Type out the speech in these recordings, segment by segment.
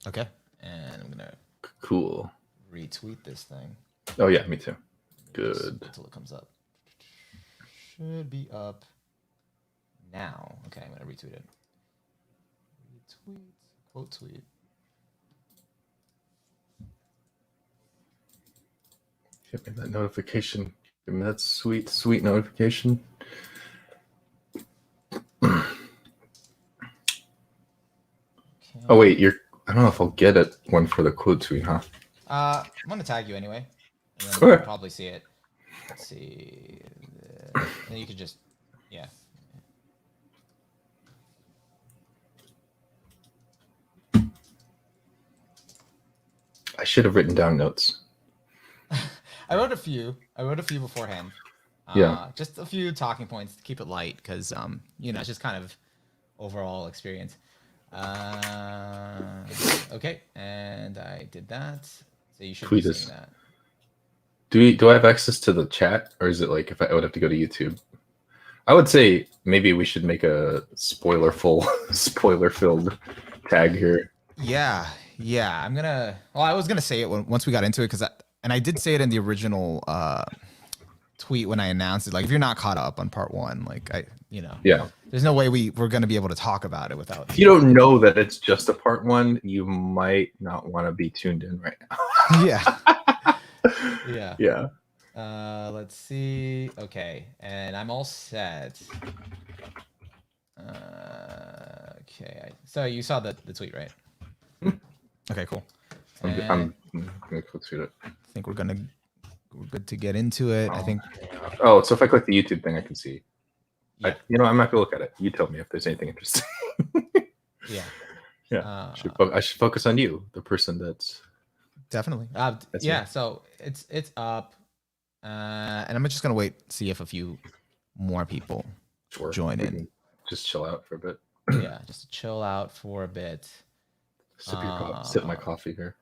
Okay. And I'm gonna Cool. retweet this thing. Oh yeah, me too. Just Good. wait till it comes up. Should be up now. Okay, I'm gonna retweet it. Retweet. Quote tweet. Give me that notification. Give me that sweet, sweet notification. Okay. Oh wait, I don't know if I'll get it one for the quote tweet, huh? I'm gonna tag you anyway, and then Okay. you'll probably see it. Let's see. And then you could just, yeah. I should have written down notes. I wrote a few beforehand. Yeah. Just a few talking points to keep it light, because it's just kind of overall experience. Okay, and I did that. So you should Tweet be seeing that. Do I have access to the chat, or is it like if I would have to go to YouTube? I would say maybe we should make a spoiler-filled tag here. Yeah. I'm gonna. Well, I was gonna say it once we got into it, because I did say it in the original tweet when I announced it. Like, if you're not caught up on part 1, like Yeah. there's no way we're gonna be able to talk about it without. If you don't know that it's just a part 1, you might not want to be tuned in right now. Yeah. Let's see. Okay, and I'm all set. Okay. So you saw the tweet, right? Okay, cool. I'm gonna go tweet it. I think we're good to get into it. I think. Oh, so if I click the YouTube thing, I can see. Yeah. I'm not gonna look at it. You tell me if there's anything interesting. Yeah. I should focus on you, the person that's. Definitely. Yeah. Me. So it's up, and I'm just gonna see if a few more people join in. Just chill out for a bit. Yeah, just chill out for a bit. Sip my coffee here.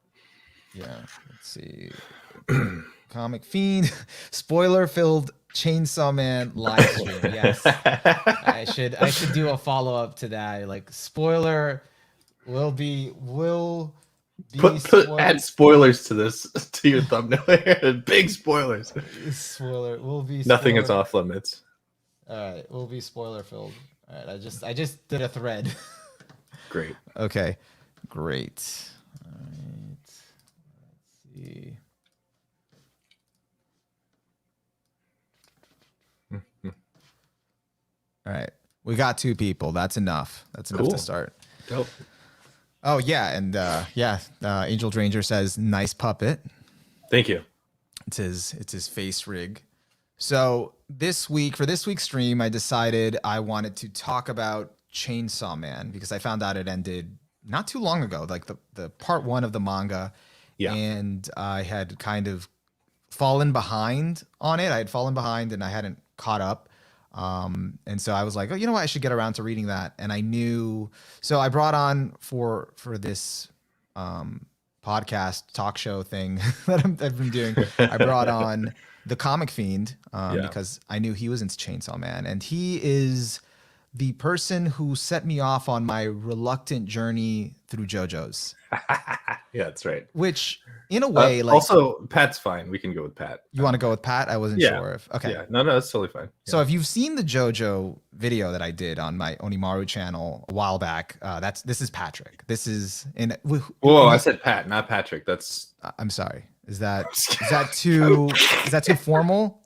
Yeah. Let's see. Comic Fiend, spoiler-filled Chainsaw Man live stream. Yes, I should do a follow-up to that. Like, spoiler will be add spoilers to this, to your thumbnail here. Big spoilers. Spoiler will be. Nothing is off limits. All right, will be spoiler-filled. All right, I just did a thread. Great. Okay, great. All right, let's see. All right, we got 2 people. That's enough. That's enough to start. Dope. Oh yeah, and Angel Dranger says nice puppet. Thank you. It's his face rig. So for this week's stream, I decided I wanted to talk about Chainsaw Man, because I found out it ended not too long ago, like the part 1 of the manga. Yeah. And I had kind of fallen behind on it. I had fallen behind and I hadn't caught up. And so I was like, oh, you know what? I should get around to reading that. And I knew, so I brought on for this podcast talk show thing that I've been doing. I brought on TheComicFiend because I knew he was into Chainsaw Man, and he is the person who set me off on my reluctant journey through JoJo's. Yeah, that's right. Which, in a way, like, also Pat's fine. We can go with Pat. You want to go with Pat? I wasn't sure if. Okay. Yeah. No, that's totally fine. Yeah. So if you've seen the JoJo video that I did on my OniMaru channel a while back, this is Patrick. This is in. Whoa! I said Pat, not Patrick. That's. I'm sorry. Is that too formal?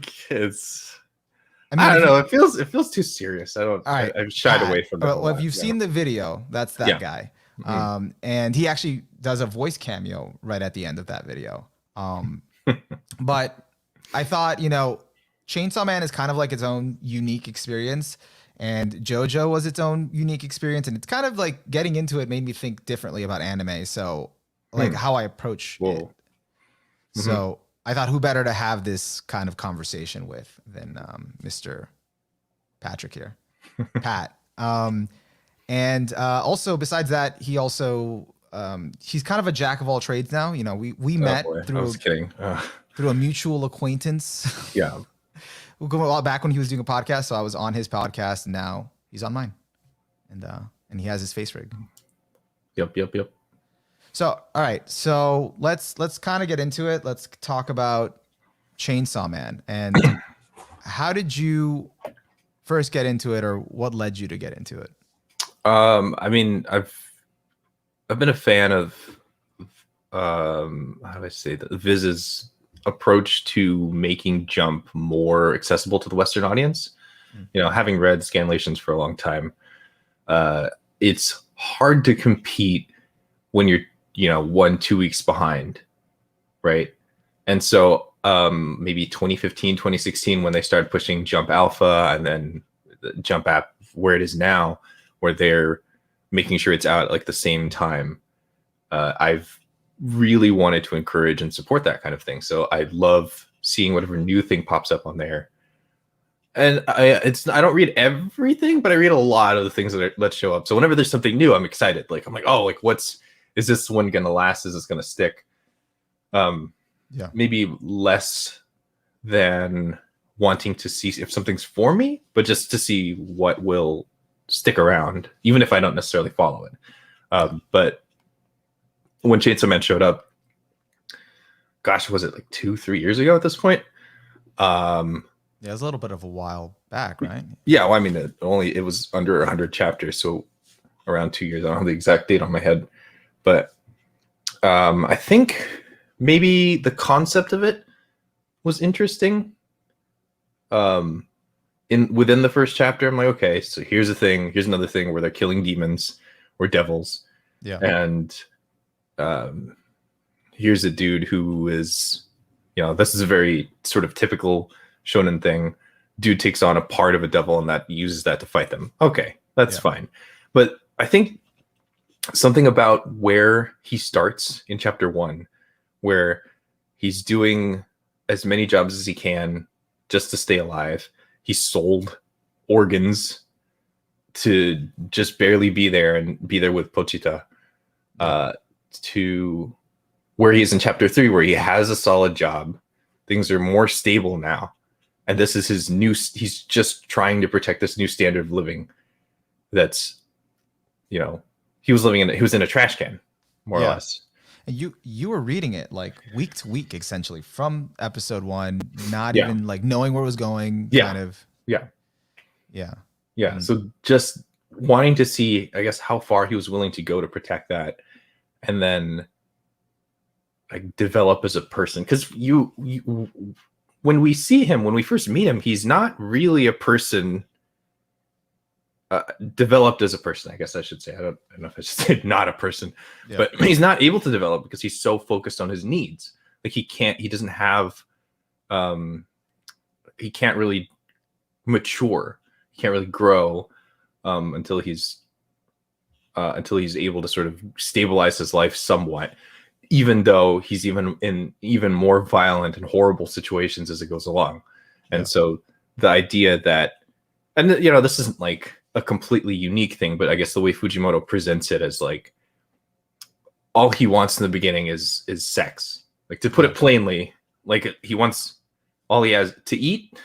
Kids. I don't know. It feels too serious. I've shied away from that. Well, if you've seen the video, that's that guy. Mm-hmm. And he actually does a voice cameo right at the end of that video. But I thought, Chainsaw Man is kind of like its own unique experience, and JoJo was its own unique experience, and it's kind of like getting into it made me think differently about anime. So like how I approach it. Mm-hmm. So I thought, who better to have this kind of conversation with than Mr. Patrick here, Pat. And also, besides that, he also he's kind of a jack of all trades now. We met through a mutual acquaintance. Yeah, we'll go a lot back when he was doing a podcast. So I was on his podcast, and now he's on mine, and he has his face rig. Yep. So, all right. So let's kind of get into it. Let's talk about Chainsaw Man. And how did you first get into it, or what led you to get into it? I mean, I've been a fan of how do I say that, Viz's approach to making Jump more accessible to the Western audience. Mm. You know, having read Scanlations for a long time, it's hard to compete when you're, 1-2 weeks behind, right? And so maybe 2015, 2016, when they started pushing Jump Alpha and then the Jump app where it is now, where they're making sure it's out at like the same time, I've really wanted to encourage and support that kind of thing. So I love seeing whatever new thing pops up on there. And I don't read everything, but I read a lot of the things that show up. So whenever there's something new, I'm excited. Like I'm like, oh, like is this one gonna last? Is this gonna stick? Yeah. Maybe less than wanting to see if something's for me, but just to see what will stick around, even if I don't necessarily follow it. But when Chainsaw Man showed up, gosh, was it like 2-3 years ago at this point? Yeah, it was a little bit of a while back, right? Yeah, well, I mean, it was under 100 chapters, so around 2 years. I don't have the exact date on my head, but I think maybe the concept of it was interesting. Within the first chapter, I'm like, okay, so here's another thing where they're killing demons or devils. Yeah. And here's a dude who is, this is a very sort of typical shonen thing. Dude takes on a part of a devil and that uses that to fight them. Okay, that's fine. But I think something about where he starts in chapter 1, where he's doing as many jobs as he can just to stay alive. He sold organs to just barely be there and be there with Pochita, to where he is in chapter 3, where he has a solid job. Things are more stable now. And this is he's just trying to protect this new standard of living. That's, he was in a trash can, more or less. And you were reading it like week to week, essentially, from episode 1, not even like knowing where it was going. Kind of. Yeah. And So just wanting to see, I guess, how far he was willing to go to protect that, and then like develop as a person. Because when we first meet him, he's not really a person developed as a person, I guess I should say. I don't know if I should say not a person, but he's not able to develop because he's so focused on his needs. Like he can't really mature. He can't really grow until he's able to sort of stabilize his life somewhat, even though he's even more violent and horrible situations as it goes along. And so the idea that, and this isn't like a completely unique thing, but I guess the way Fujimoto presents it as like all he wants in the beginning is sex. Like, to put it plainly, like he wants all he has to eat.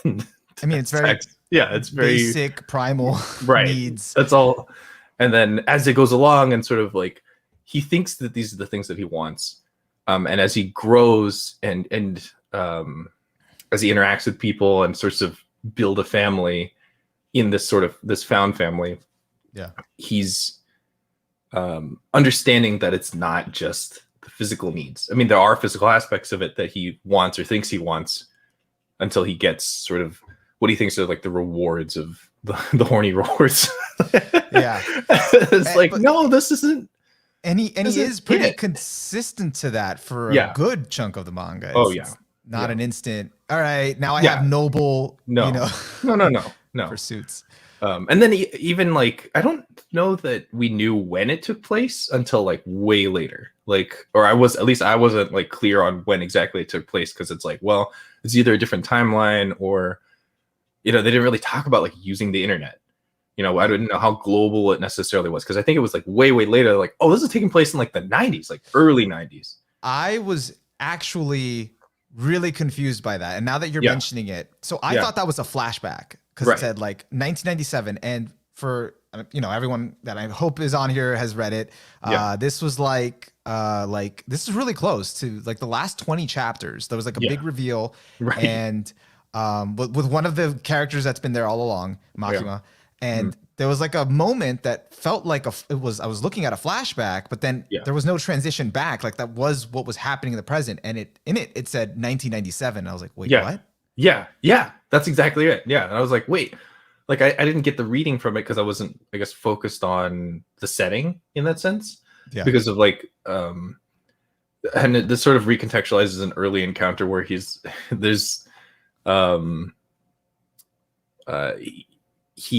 And I mean, it's very it's very basic primal needs. That's all. And then as it goes along, and sort of like he thinks that these are the things that he wants, and as he grows and as he interacts with people and sorts of build a family in this found family, he's understanding that it's not just the physical needs. I mean, there are physical aspects of it that he wants or thinks he wants, until he gets sort of what he thinks are like the rewards of the horny rewards. It's like, no, this isn't. And he is pretty consistent to that for a good chunk of the manga. It's not an instant, all right, now I have noble, no pursuits. And then even like, I don't know that we knew when it took place until like way later. Like, or I wasn't like clear on when exactly it took place, because it's like, well, it's either a different timeline or, they didn't really talk about like using the internet. I didn't know how global it necessarily was, because I think it was like way later. Like, oh, this is taking place in like the 90s, like early 90s. I was actually really confused by that, and now that you're mentioning it, so I thought that was a flashback, because it said like 1997, and for everyone that I hope is on here has read it. This was like this is really close to like the last 20 chapters. There was like a big reveal, Right. and with one of the characters that's been there all along, Makima, and there was like a moment that felt like I was looking at a flashback, but then there was no transition back. Like that was what was happening in the present, and it said 1997. I was like, wait, what? Yeah, that's exactly it. Yeah, and I was like, wait, like I didn't get the reading from it because I wasn't, I guess, focused on the setting in that sense. Because of like, and this sort of recontextualizes an early encounter where he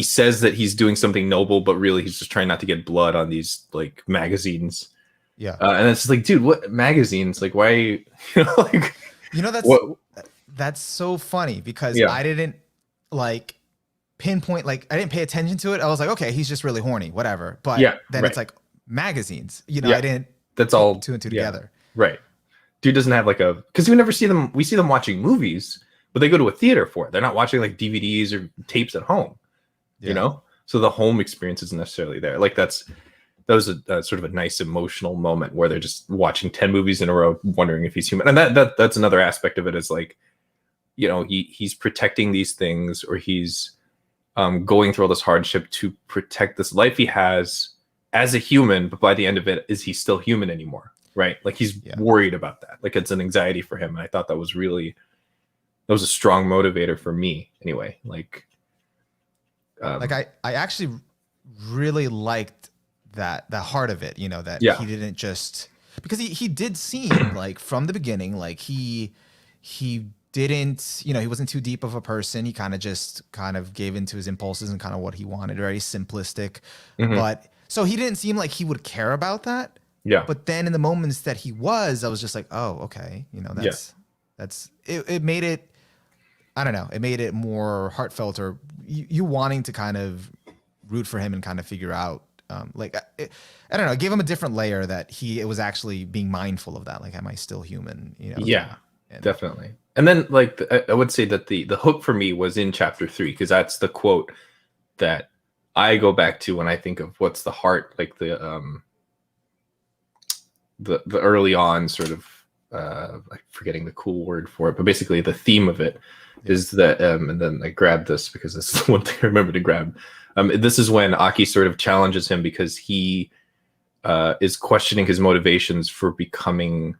says that he's doing something noble, but really he's just trying not to get blood on these like magazines. And it's like, dude, what magazines? Like, why? Like, that's so funny because I didn't like pinpoint, like I didn't pay attention to it. I was like, okay, he's just really horny, whatever. But then it's like magazines, I didn't. That's all two and two together. Right. Dude doesn't have like because we never see them. We see them watching movies, but they go to a theater for it. They're not watching like DVDs or tapes at home. So the home experience isn't necessarily there. Like that was a sort of a nice emotional moment where they're just watching 10 movies in a row, wondering if he's human. And that's another aspect of it, is like, he's protecting these things, or he's going through all this hardship to protect this life he has as a human. But by the end of it, is he still human anymore? Right. Like he's worried about that. Like it's an anxiety for him. And I thought that was a strong motivator for me anyway. Like I actually really liked that heart of it, that he didn't just, because he did seem like from the beginning, like he didn't, he wasn't too deep of a person. He kind of gave into his impulses and kind of what he wanted, very simplistic. But so he didn't seem like he would care about that. But then in the moments that he was, I was just like, oh, okay. That's it made it, I don't know. It made it more heartfelt, or you wanting to kind of root for him and kind of figure out, I don't know. It gave him a different layer that it was actually being mindful of that. Like, am I still human? Definitely. And then like, I would say that the hook for me was in chapter 3, because that's the quote that I go back to when I think of what's the heart, like the early on sort of, I'm forgetting the cool word for it, but basically the theme of it is that, and then I grabbed this because this is the one thing I remember to grab. This is when Aki sort of challenges him because he is questioning his motivations for becoming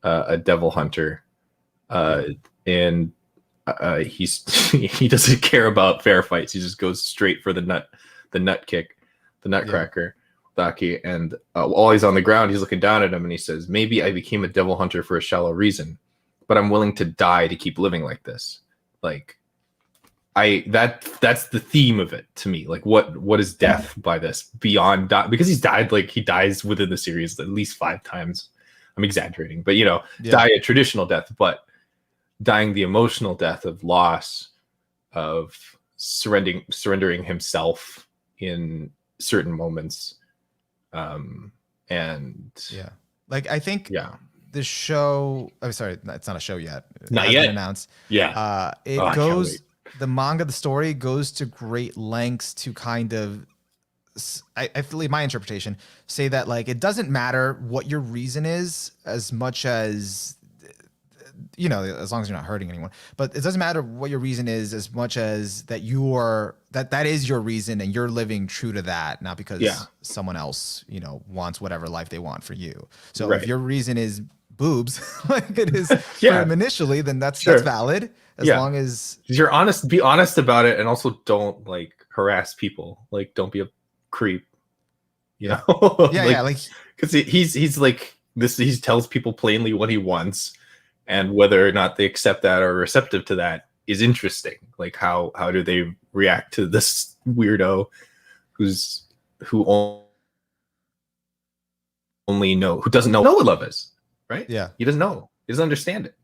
a devil hunter, and he doesn't care about fair fights. He just goes straight for the nutcracker. Aki, and while he's on the ground, he's looking down at him and he says, maybe I became a devil hunter for a shallow reason, but I'm willing to die to keep living like this. Like that's the theme of it to me. Like what is death by this beyond because he dies within the series at least 5 times. I'm exaggerating, but die a traditional death, but dying the emotional death of loss, of surrendering himself in certain moments. Like I think the show, I'm sorry, it's not a show yet. Not yet. Been announced. It goes, the manga, the story goes to great lengths to kind of, I feel my interpretation, say that like, it doesn't matter what your reason is as much as, as long as you're not hurting anyone, but it doesn't matter what your reason is as much as that that is your reason and you're living true to that, not because someone else, wants whatever life they want for you. So if your reason is boobs, like it is for him initially, then that's valid as long as you're honest, be honest about it. And also don't like harass people. Like, don't be a creep, like, because he's like this, he tells people plainly what he wants. And whether or not they accept that or are receptive to that is interesting. Like how do they react to this weirdo who doesn't know what love is, right? He doesn't know. He doesn't understand it.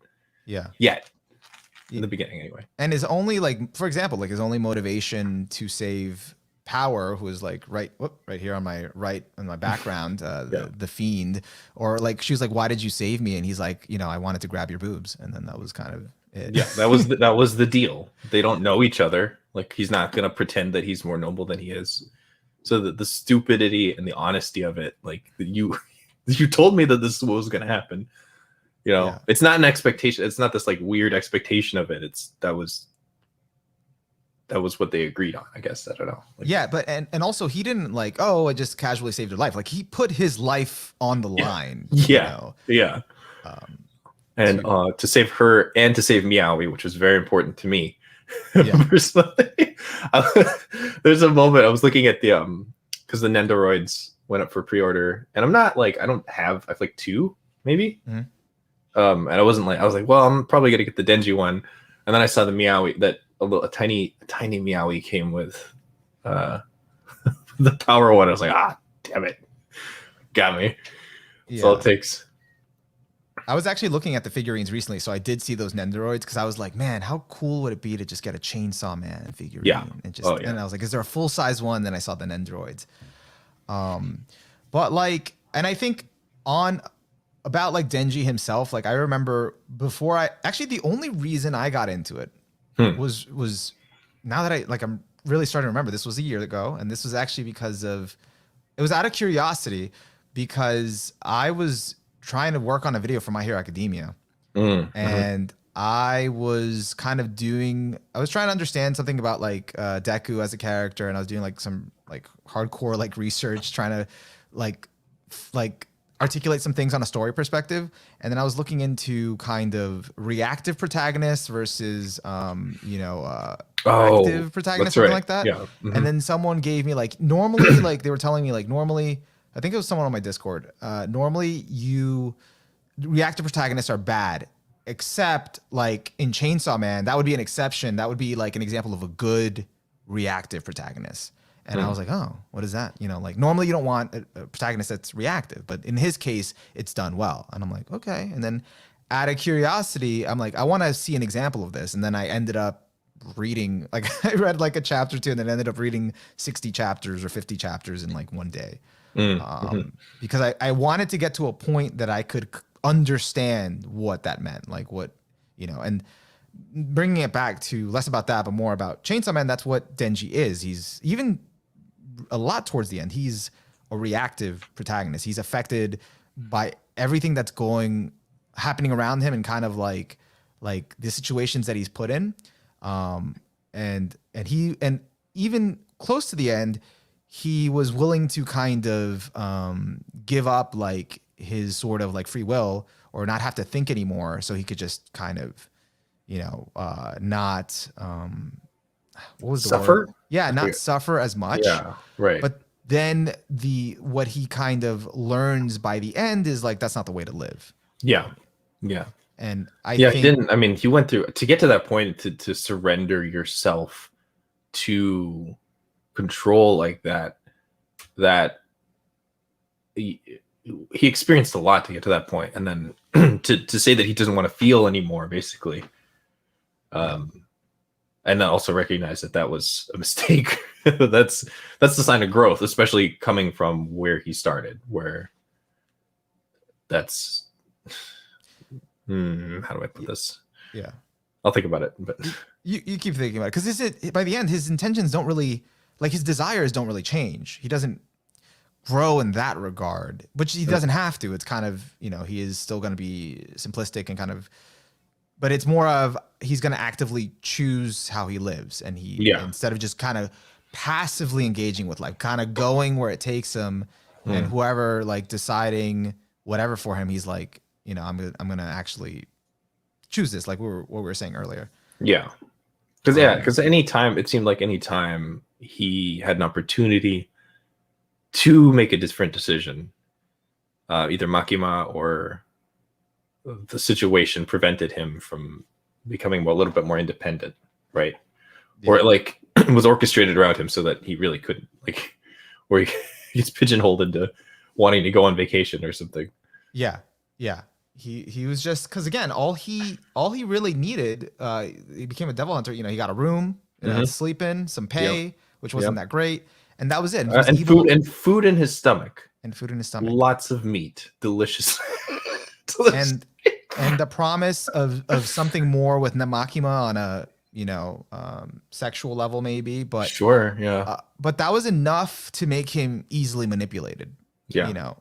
Yet. In the beginning anyway. And his only, like, for example, like his only motivation to save power, who was like right here on my background, Yeah. the fiend, or like she was like, why did you save me? And he's like, I wanted to grab your boobs, and then that was kind of it. Yeah, that was the deal. They don't know each other. Like he's not gonna pretend that he's more noble than he is. So the stupidity and the honesty of it, like you told me that this was gonna happen. Yeah. It's not an expectation. It's not this like weird expectation of it. That was what they agreed on, I guess. I don't know. Like, Yeah, but and also he didn't like, oh, I just casually saved your life. Like he put his life on the line. Yeah. Yeah. And to save her and to save Meowie, which was very important to me. Yeah. Personally. There's a moment I was looking at because the Nendoroids went up for pre-order, and I have like 2 maybe. Mm-hmm. And I was like, well, I'm probably gonna get the Denji one, and then I saw the Meowie, that a tiny Meowie came with the power one. I was like, damn it, got me. That's all it takes. I was actually looking at the figurines recently, so I did see those Nendoroids, because I was like, man, how cool would it be to just get a Chainsaw Man figurine? Yeah. And I was like, is there a full size one? Then I saw the Nendoroids. But like, and I think about like Denji himself, like I remember before the only reason I got into it was now that I'm really starting to remember, this was a year ago, and this was actually because it was out of curiosity, because I was trying to work on a video for My Hero Academia, and I was kind of I was trying to understand something about like Deku as a character, and I was doing like some like hardcore like research, trying to like articulate some things on a story perspective. And then I was looking into kind of reactive protagonists versus active protagonists, something like that. Yeah. And then someone gave me like, normally, like they were telling me like, normally, I think it was someone on my Discord, normally reactive protagonists are bad, except like in Chainsaw Man, that would be an exception. That would be like an example of a good reactive protagonist. And I was like, oh, what is that? Like normally you don't want a protagonist that's reactive, but in his case, it's done well. And I'm like, okay. And then out of curiosity, I'm like, I want to see an example of this. And then I ended up reading, like I read like a chapter or 2, and then ended up reading 60 chapters or 50 chapters in like one day. Because I wanted to get to a point that I could understand what that meant, like what, and bringing it back to less about that, but more about Chainsaw Man. That's what Denji is. He's even a lot towards the end, he's a reactive protagonist. He's affected by everything that's happening around him, and kind of like the situations that he's put in. And even close to the end, he was willing to kind of give up like his sort of like free will, or not have to think anymore, so he could just kind of not what was the suffer word? Yeah, not suffer as much. Yeah, right. But then what he kind of learns by the end is like, that's not the way to live. Yeah. And he didn't. I mean, he went through to get to that point, to surrender yourself to control like that he experienced a lot to get to that point, and then to say that he doesn't want to feel anymore, basically. And then also recognize that was a mistake. That's the sign of growth, especially coming from where he started, where that's how do I put this? Yeah, I'll think about it. But you keep thinking about it, because by the end, his intentions don't really, like his desires don't really change. He doesn't grow in that regard, which he doesn't have to. It's kind of, he is still going to be simplistic and kind of, but it's more of, he's going to actively choose how he lives. And instead of just kind of passively engaging with life, kind of going where it takes him, and whoever like deciding whatever for him, he's like, I'm going to actually choose this. Like what we were saying earlier. Yeah. Because it seemed like any time he had an opportunity to make a different decision, either Makima or the situation prevented him from becoming a little bit more independent, right? Yeah. Or like was orchestrated around him so that he really couldn't, like, where he gets pigeonholed into wanting to go on vacation or something. Yeah. He was just, because again, all he really needed, he became a devil hunter. He got a room, to sleep in, some pay, which wasn't that great. And that was it. And food in his stomach. And food in his stomach. Lots of meat. Delicious. And the promise of something more with Namakima on a, sexual level maybe, but sure, yeah. But that was enough to make him easily manipulated. Yeah.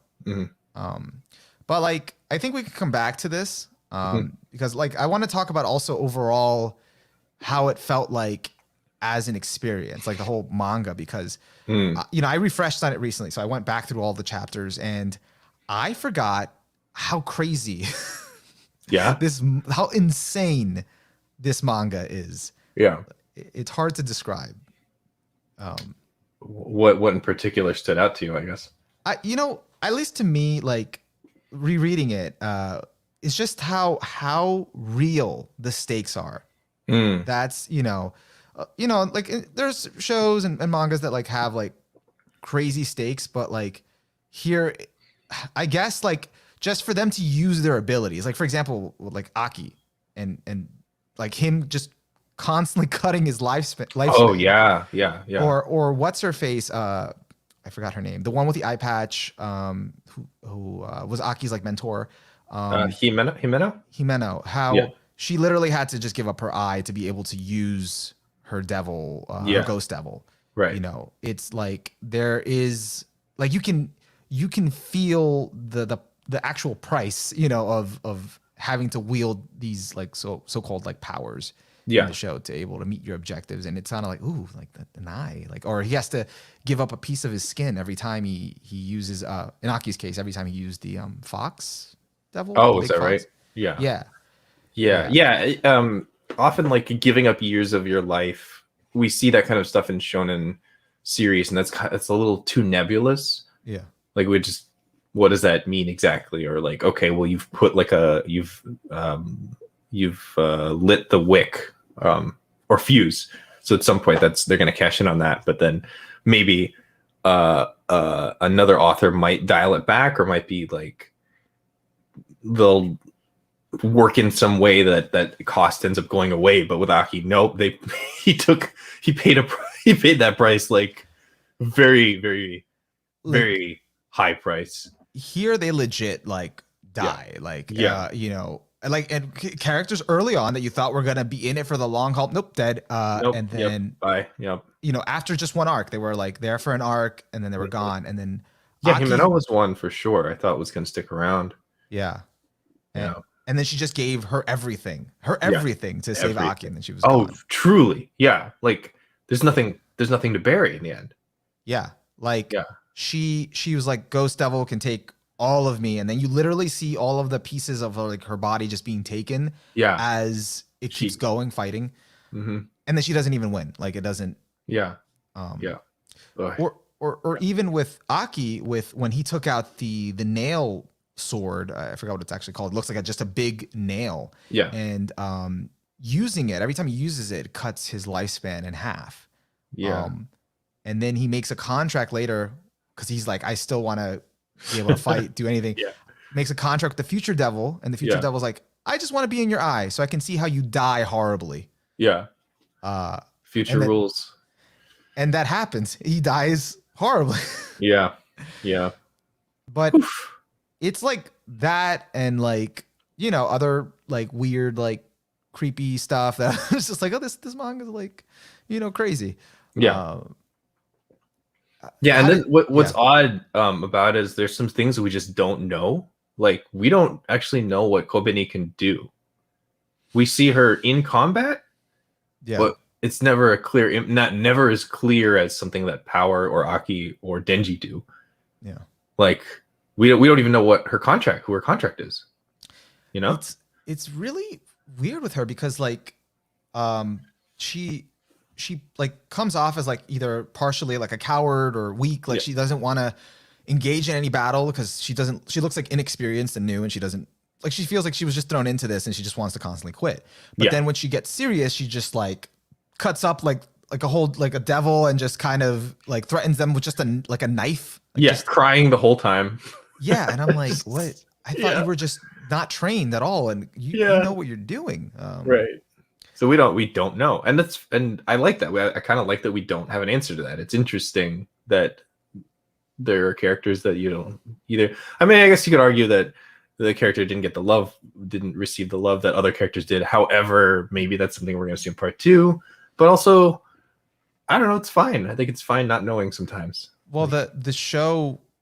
But like, I think we could come back to this because like, I want to talk about also overall how it felt like as an experience, like the whole manga, because, I refreshed on it recently. So I went back through all the chapters and I forgot how crazy, how insane this manga is. Yeah. It's hard to describe. What in particular stood out to you, I guess? At least to me, like rereading it, it's just how real the stakes are. That's, like there's shows and mangas that like have like crazy stakes, but like here, I guess like just for them to use their abilities, like for example, like Aki and like him just constantly cutting his lifespan. Oh yeah. Or what's her face? I forgot her name. The one with the eye patch, who was Aki's like mentor. Himeno. How she literally had to just give up her eye to be able to use her devil, her ghost devil. Right. It's like there is like you can feel the actual price, of having to wield these like so-called like powers in the show to able to meet your objectives. And it's kind of like, ooh, like an eye, like, or he has to give up a piece of his skin every time he uses, in Aki's case, every time he used the fox devil. Oh, is that fox. right? Yeah. Often like giving up years of your life, we see that kind of stuff in shonen series, and it's a little too nebulous. Yeah. Like what does that mean exactly? Or like, okay, well, you've put like you've lit the wick or fuse, so at some point they're going to cash in on that, but then maybe another author might dial it back, or might be like they'll work in some way that cost ends up going away. But with Aki, nope, he paid that price, like very, very, very high price. Here they legit like die, and characters early on that you thought were gonna be in it for the long haul, nope, dead. Nope, and then bye. Yep. After just one arc, they were like there for an arc, and then they were gone. And then Himeno was one for sure. I thought was gonna stick around. Yeah. And then she just gave her everything to save Aki, and then she was gone. Truly, yeah. Like there's nothing to bury in the end. Yeah, she was like, Ghost Devil can take all of me, and then you literally see all of the pieces of her body just being taken. Yeah, as it keeps going fighting, and then she doesn't even win. Like it doesn't. Yeah. Or even with Aki, when he took out the nail sword, I forgot what it's actually called. It looks like just a big nail. Yeah. And using it, every time he uses it, it cuts his lifespan in half. Yeah. And then he makes a contract later because he's like, I still want to be able to fight, do anything. Yeah. Makes a contract with the future devil, and the future devil's like, I just want to be in your eye so I can see how you die horribly. Yeah. Future rules. And that happens. He dies horribly. Yeah. But it's like that, and like, other like weird, like creepy stuff that it's just like, oh, this manga is like, crazy. Yeah. And then what's odd about it is there's some things that we just don't know. Like we don't actually know what Kobeni can do. We see her in combat, but it's never never as clear as something that Power or Aki or Denji do. Yeah. Like we don't even know who her contract is. It's really weird with her because like she like comes off as like either partially like a coward or weak, like she doesn't want to engage in any battle because she looks like inexperienced and new, and she doesn't, like, she feels like she was just thrown into this and she just wants to constantly quit. But then when she gets serious, she just like cuts up like a devil and just kind of like threatens them with just a knife. Like just crying the whole time. Yeah. And I'm like, what? I thought you were just not trained at all, and you know what you're doing. Right. So we don't know, and I like that. I kind of like that we don't have an answer to that. It's interesting that there are characters that you don't either. I mean, I guess you could argue that the character didn't receive the love that other characters did. However, maybe that's something we're going to see in part 2. But also, I don't know. It's fine. I think it's fine not knowing sometimes. Well, the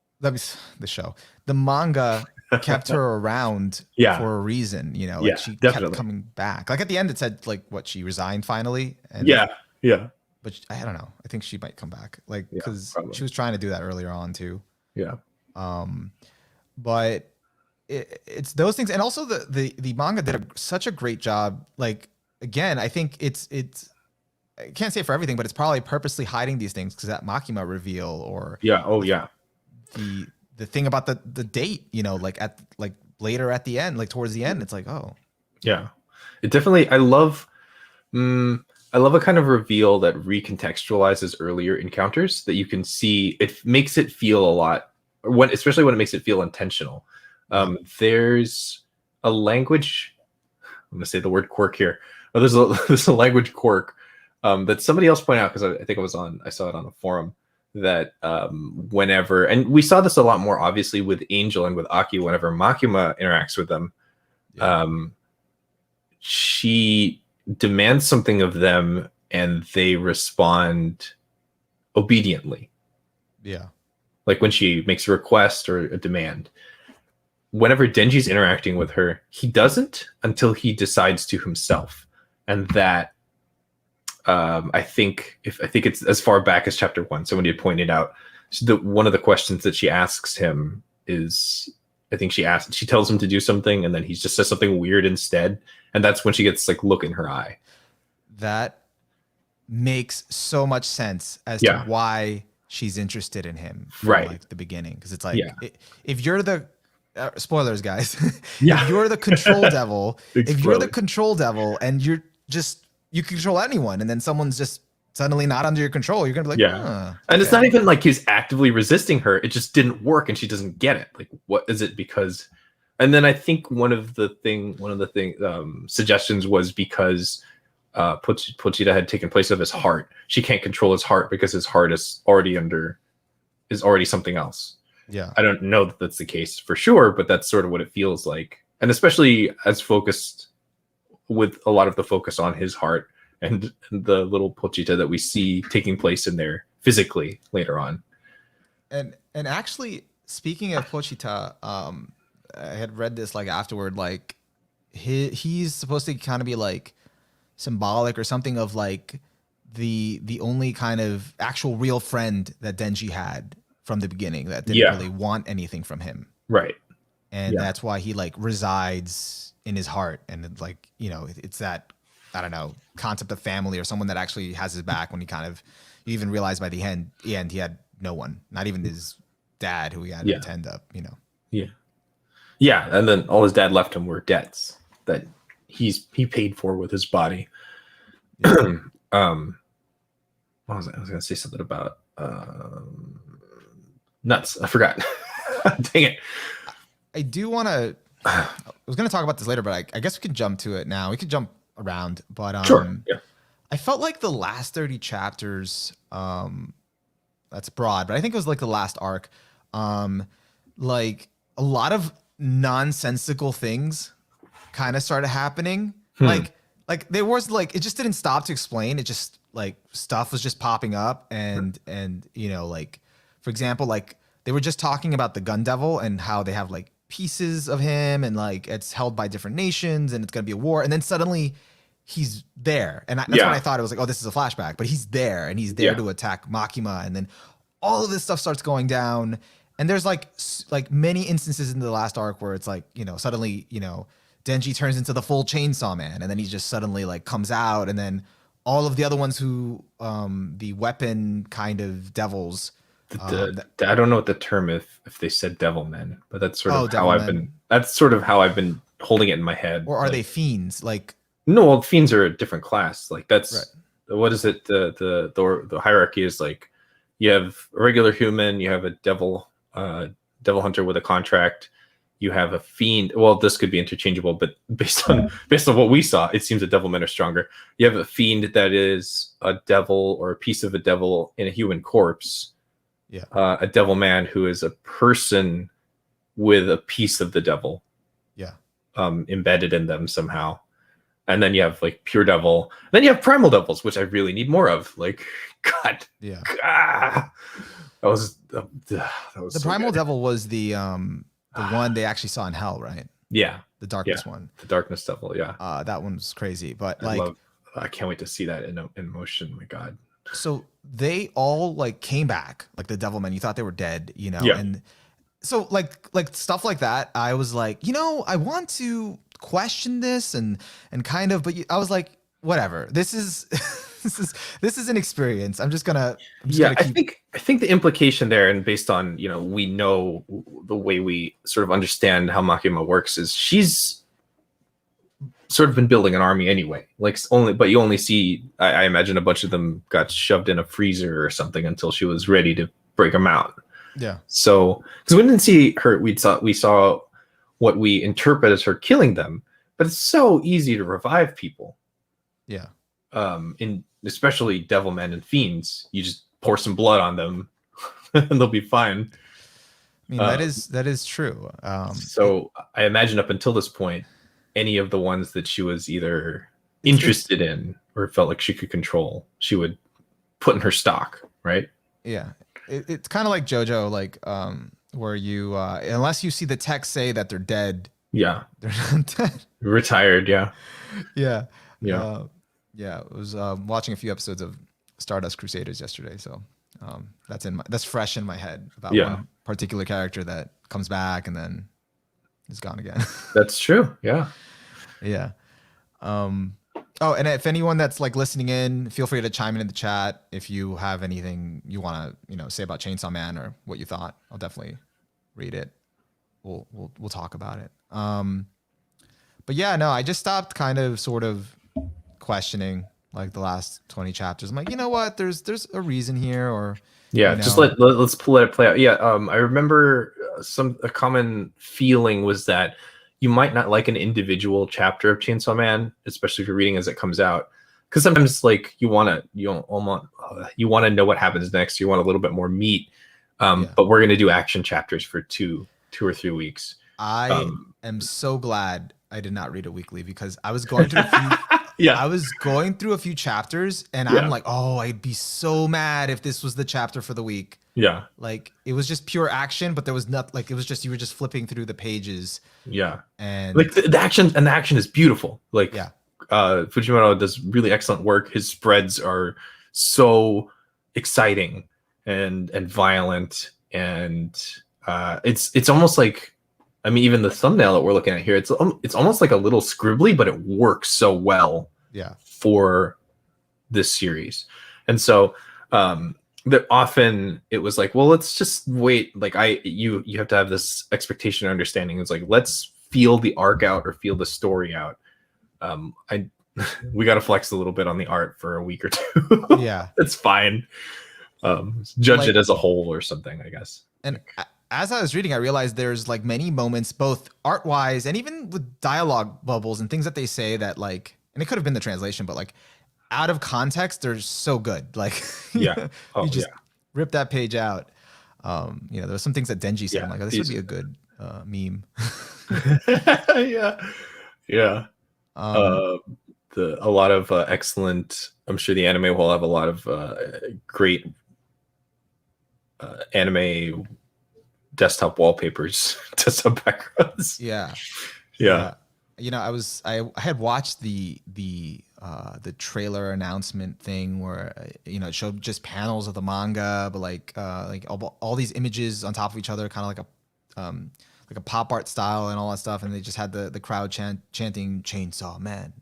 manga kept her around for a reason, you know, like she kept coming back. Like at the end, it said like what she resigned finally. And but I don't know. I think she might come back, like because she was trying to do that earlier on too. Yeah. But it's those things, and also the manga did such a great job. Like again, I think it's I can't say for everything, but it's probably purposely hiding these things because that Makima reveal or the thing about the date, you know, like later at the end, like towards the end, it's like, oh yeah, it definitely. I love a kind of reveal that recontextualizes earlier encounters that you can see. It makes it feel a lot especially when it makes it feel intentional. There's a language. I'm going to say the word quirk here. Oh, there's a language quirk that somebody else pointed out, because I think I saw it on a forum, that whenever, and we saw this a lot more obviously with Angel and with Aki, whenever Makima interacts with them, she demands something of them and they respond obediently. Yeah. Like when she makes a request or a demand. Whenever Denji's interacting with her, he doesn't until he decides to himself. And that I think it's as far back as chapter 1. Somebody had pointed out one of the questions that she asks him is, I think she tells him to do something and then he just says something weird instead. And that's when she gets like look in her eye. That makes so much sense as to why she's interested in him from like the beginning. Because it's like, if you're the spoilers, guys, if you're the control devil, and you control anyone, and then someone's just suddenly not under your control, you're gonna be like, and it's not even like he's actively resisting her, it just didn't work and she doesn't get it. Like, what is it? Because, and then I think one of the suggestions was because Pochita had taken place of his heart. She can't control his heart because his heart is already something else. Yeah, I don't know that that's the case for sure, but that's sort of what it feels like. And especially as focused with a lot of the focus on his heart and the little Pochita that we see taking place in there physically later on. And actually, speaking of Pochita, I had read this like afterward, like he's supposed to kind of be like symbolic or something of like the only kind of actual real friend that Denji had from the beginning that didn't really want anything from him. Right. And that's why he like resides in his heart. And it's like, you know, it's that, I don't know, concept of family or someone that actually has his back when he kind of, you even realize by the end he had no one, not even his dad who he had to tend up, you know? Yeah. Yeah. And then all his dad left him were debts that he paid for with his body. Yeah. What was I was going to say something about, nuts. I forgot. Dang it. I do want to. I was going to talk about this later, but I guess we can jump to it now. We could jump around, but sure. Yeah. I felt like the last 30 chapters. That's broad, but I think it was like the last arc. Like a lot of nonsensical things kind of started happening. Like there was like, it just didn't stop to explain. It just like stuff was just popping up and you know, like for example, like they were just talking about the Gun Devil and how they have like pieces of him and like it's held by different nations and it's going to be a war. And then suddenly he's there. And that's when I thought it was like, oh, this is a flashback, but he's there and he's there to attack Makima. And then all of this stuff starts going down. And there's like many instances in the last arc where it's like, you know, suddenly, you know, Denji turns into the full Chainsaw Man and then he just suddenly like comes out. And then all of the other ones who, the weapon kind of devils, I don't know what the term if they said devil men, but that's sort of how I've been holding it in my head. Or are they fiends? Like no, well, fiends are a different class. Like that's what is it? The hierarchy is like you have a regular human, you have a devil hunter with a contract, you have a fiend. Well, this could be interchangeable, but based on what we saw, it seems that devilmen are stronger. You have a fiend that is a devil or a piece of a devil in a human corpse. Yeah. A devil man who is a person with a piece of the devil. Yeah. Embedded in them somehow. And then you have like pure devil. Then you have primal devils, which I really need more of. Like, God. Yeah. That was The so primal good. devil was the one they actually saw in hell, right? Yeah. The darkness one. The darkness devil, yeah. That one was crazy. But I can't wait to see that in motion. My God. So they all like came back, like the devilmen. You thought they were dead, you know? Yeah. And so like stuff like that, I was like, you know, I want to question this and kind of, but I was like, whatever. This is this is an experience. I'm just gonna I think the implication there, and based on, you know, we know the way we sort of understand how Makima works, is she's sort of been building an army anyway. But you only see, I imagine, a bunch of them got shoved in a freezer or something until she was ready to break them out. Yeah. So, because we didn't see her, we saw what we interpret as her killing them, but it's so easy to revive people. Yeah. In especially devilmen and fiends, you just pour some blood on them, and they'll be fine. I mean, that is true. So I imagine up until this point, any of the ones that she was either interested in or felt like she could control, she would put in her stock, right? Yeah. It's kind of like Jojo, like where you unless you see the text say that they're dead, yeah, they're not dead. Retired, yeah. Yeah. Yeah. Yeah. I was watching a few episodes of Stardust Crusaders yesterday, so that's fresh in my head about one particular character that comes back and then is gone again. That's true. Yeah. Yeah. Oh, and if anyone that's like listening in, feel free to chime in the chat if you have anything you want to, you know, say about Chainsaw Man or what you thought. I'll definitely read it. We'll talk about it. But yeah, no, I just stopped kind of sort of questioning like the last 20 chapters. I'm like, you know what? There's a reason here, or yeah, just let's let it play out. Yeah, I remember a common feeling was that you might not like an individual chapter of Chainsaw Man, especially if you're reading as it comes out, because sometimes like you want to know what happens next. You want a little bit more meat. But we're gonna do action chapters for two or 3 weeks. I am so glad I did not read it weekly, because I was going through a few. I was going through a few chapters, and I'm like, oh, I'd be so mad if this was the chapter for the week. Yeah. Like it was just pure action, but there was not like, it was just, you were just flipping through the pages. Yeah. And like the action is beautiful. Like Fujimoto does really excellent work. His spreads are so exciting and violent, and it's almost like, I mean, even the thumbnail that we're looking at here, it's almost like a little scribbly, but it works so well for this series. And so that often it was like, well, let's just wait. Like you have to have this expectation or understanding. It's like, let's feel the arc out or feel the story out. We got to flex a little bit on the art for a week or two. Yeah. It's fine. Judge it as a whole or something, I guess. And as I was reading, I realized there's like many moments, both art wise and even with dialogue bubbles and things that they say that like, and it could have been the translation, but like out of context, they're so good. Like, you just rip that page out. You know, there's some things that Denji said. I'm like, oh, this would be a good meme. Yeah. A lot of excellent. I'm sure the anime will have a lot of great anime desktop wallpapers, desktop backgrounds. Yeah. You know, I had watched the trailer announcement thing where it showed just panels of the manga, but like all these images on top of each other, kind of like a pop art style and all that stuff, and they just had the crowd chanting Chainsaw Man.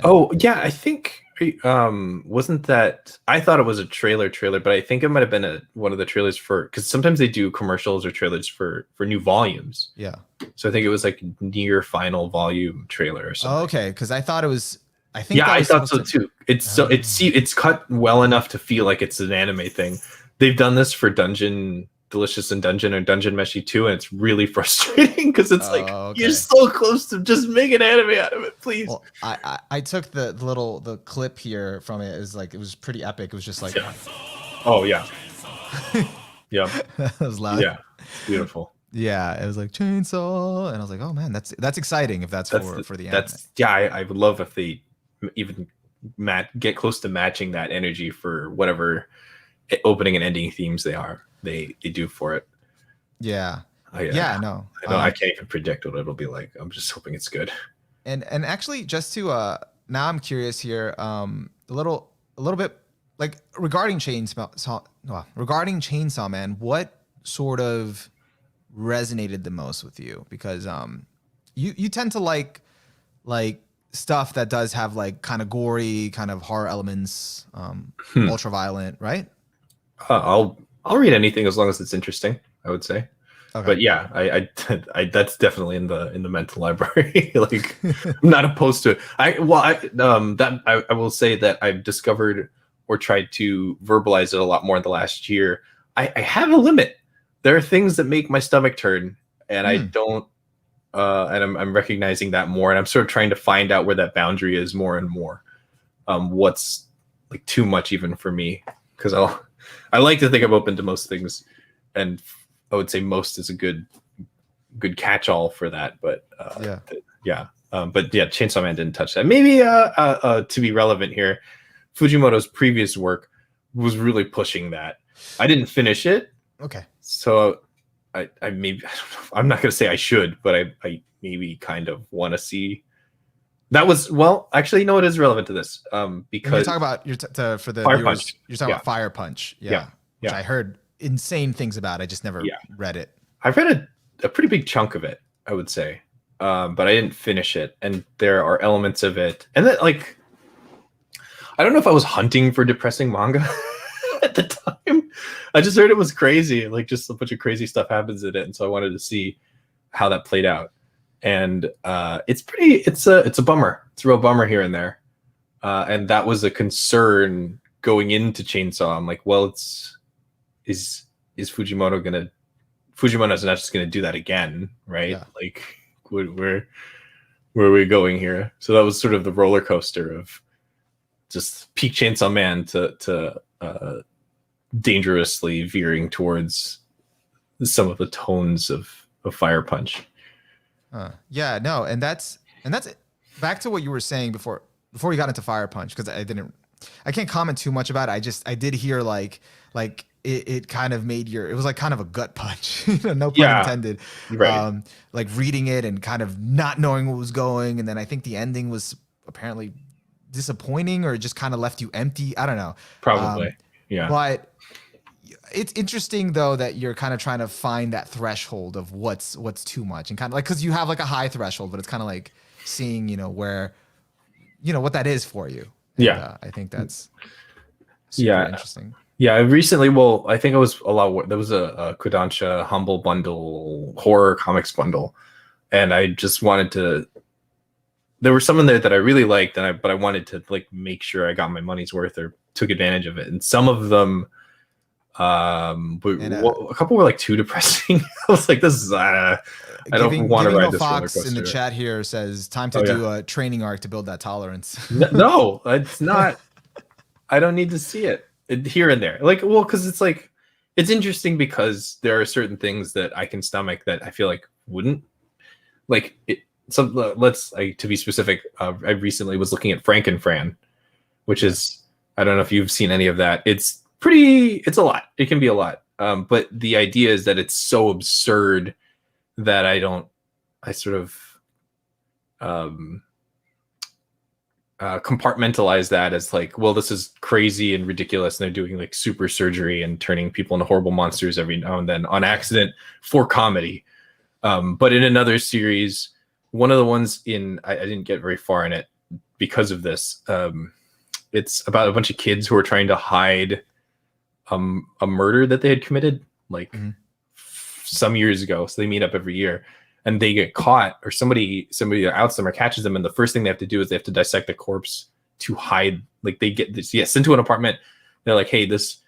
Oh yeah, I think wasn't that, I thought it was a trailer, but I think it might have been one of the trailers for, because sometimes they do commercials or trailers for new volumes. Yeah. So I think it was like near final volume trailer or something. Oh, okay, because I thought it was. I thought so too. It's cut well enough to feel like it's an anime thing. They've done this for Dungeon Delicious in Dungeon or Dungeon Meshi 2, and it's really frustrating because it's like okay. you're so close to just make an anime out of it, please. Well, I took the clip here from it. Is like it was pretty epic. It was just like oh yeah. Yeah. That was loud. Yeah. Beautiful. Yeah, it was like chainsaw, and I was like, oh man, that's exciting if that's for the anime. I would love if they even get close to matching that energy for whatever opening and ending themes they do for it. Yeah. Yeah, no. I can't even predict what it'll be like. I'm just hoping it's good. And actually, just to now I'm curious here, a little bit like regarding Chainsaw Man, what sort of resonated the most with you? Because you tend to like stuff that does have like kind of gory, kind of horror elements, ultra violent, right? I'll read anything as long as it's interesting, I would say. Okay. But yeah, I that's definitely in the mental library. Like, I'm not opposed to it. I will say that I've discovered or tried to verbalize it a lot more in the last year. I have a limit. There are things that make my stomach turn, and I don't. And I'm recognizing that more, and I'm sort of trying to find out where that boundary is more and more. What's like too much even for me? Because I like to think I'm open to most things, and I would say most is a good catch-all for that. But but yeah, Chainsaw Man didn't touch that. Maybe to be relevant here, Fujimoto's previous work was really pushing that. I didn't finish it. Okay. So I maybe, I don't know, I'm not going to say I should, but I maybe kind of want to see. That was, well, actually, no, it is relevant to this. Because you're talking about for the Fire viewers, Punch. You're talking about Fire Punch. Which I heard insane things about. I just never read it. I've read a pretty big chunk of it, I would say. But I didn't finish it. And there are elements of it. And that, like, I don't know if I was hunting for depressing manga at the time. I just heard it was crazy. Like, just a bunch of crazy stuff happens in it. And so I wanted to see how that played out. And it's a bummer. It's a real bummer here and there. And that was a concern going into Chainsaw. I'm like, well, is Fujimoto's not just gonna do that again, right? Yeah. Like, where are we going here? So that was sort of the roller coaster of just peak Chainsaw Man to dangerously veering towards some of the tones of Fire Punch. Yeah, no, and that's it. Back to what you were saying before we got into Fire Punch, because I can't comment too much about it. I did hear like it kind of made it was like kind of a gut punch, no pun intended. Right. Like reading it and kind of not knowing what was going, and then I think the ending was apparently disappointing or just kind of left you empty. I don't know. Probably. Yeah. But it's interesting though that you're kind of trying to find that threshold of what's too much, and kind of like, because you have like a high threshold, but it's kind of like seeing where what that is for you. And, I think that's super interesting. Yeah, I recently, I think it was a lot. There was a Kodansha Humble Bundle horror comics bundle, and I just wanted to. There were some in there that I really liked, but I wanted to like make sure I got my money's worth or took advantage of it. And some of them, a couple were like too depressing. I was like, this is I don't want to ride this roller coaster. In the chat here says time to do a training arc to build that tolerance. No, it's not. I don't need to see it here and there. Like, because it's like, it's interesting because there are certain things that I can stomach that I feel like wouldn't. Like, to be specific, I recently was looking at Frankenfran, which is, I don't know if you've seen any of that. It's a lot. It can be a lot. But the idea is that it's so absurd that I sort of compartmentalize that as like, well, this is crazy and ridiculous, and they're doing like super surgery and turning people into horrible monsters every now and then on accident for comedy. But in another series, one of the ones I didn't get very far in it because of this. It's about a bunch of kids who are trying to hide a murder that they had committed like some years ago. So they meet up every year and they get caught, or somebody outs them or catches them. And the first thing they have to do is they have to dissect the corpse to hide. Like, they get sent to an apartment. They're like, hey, this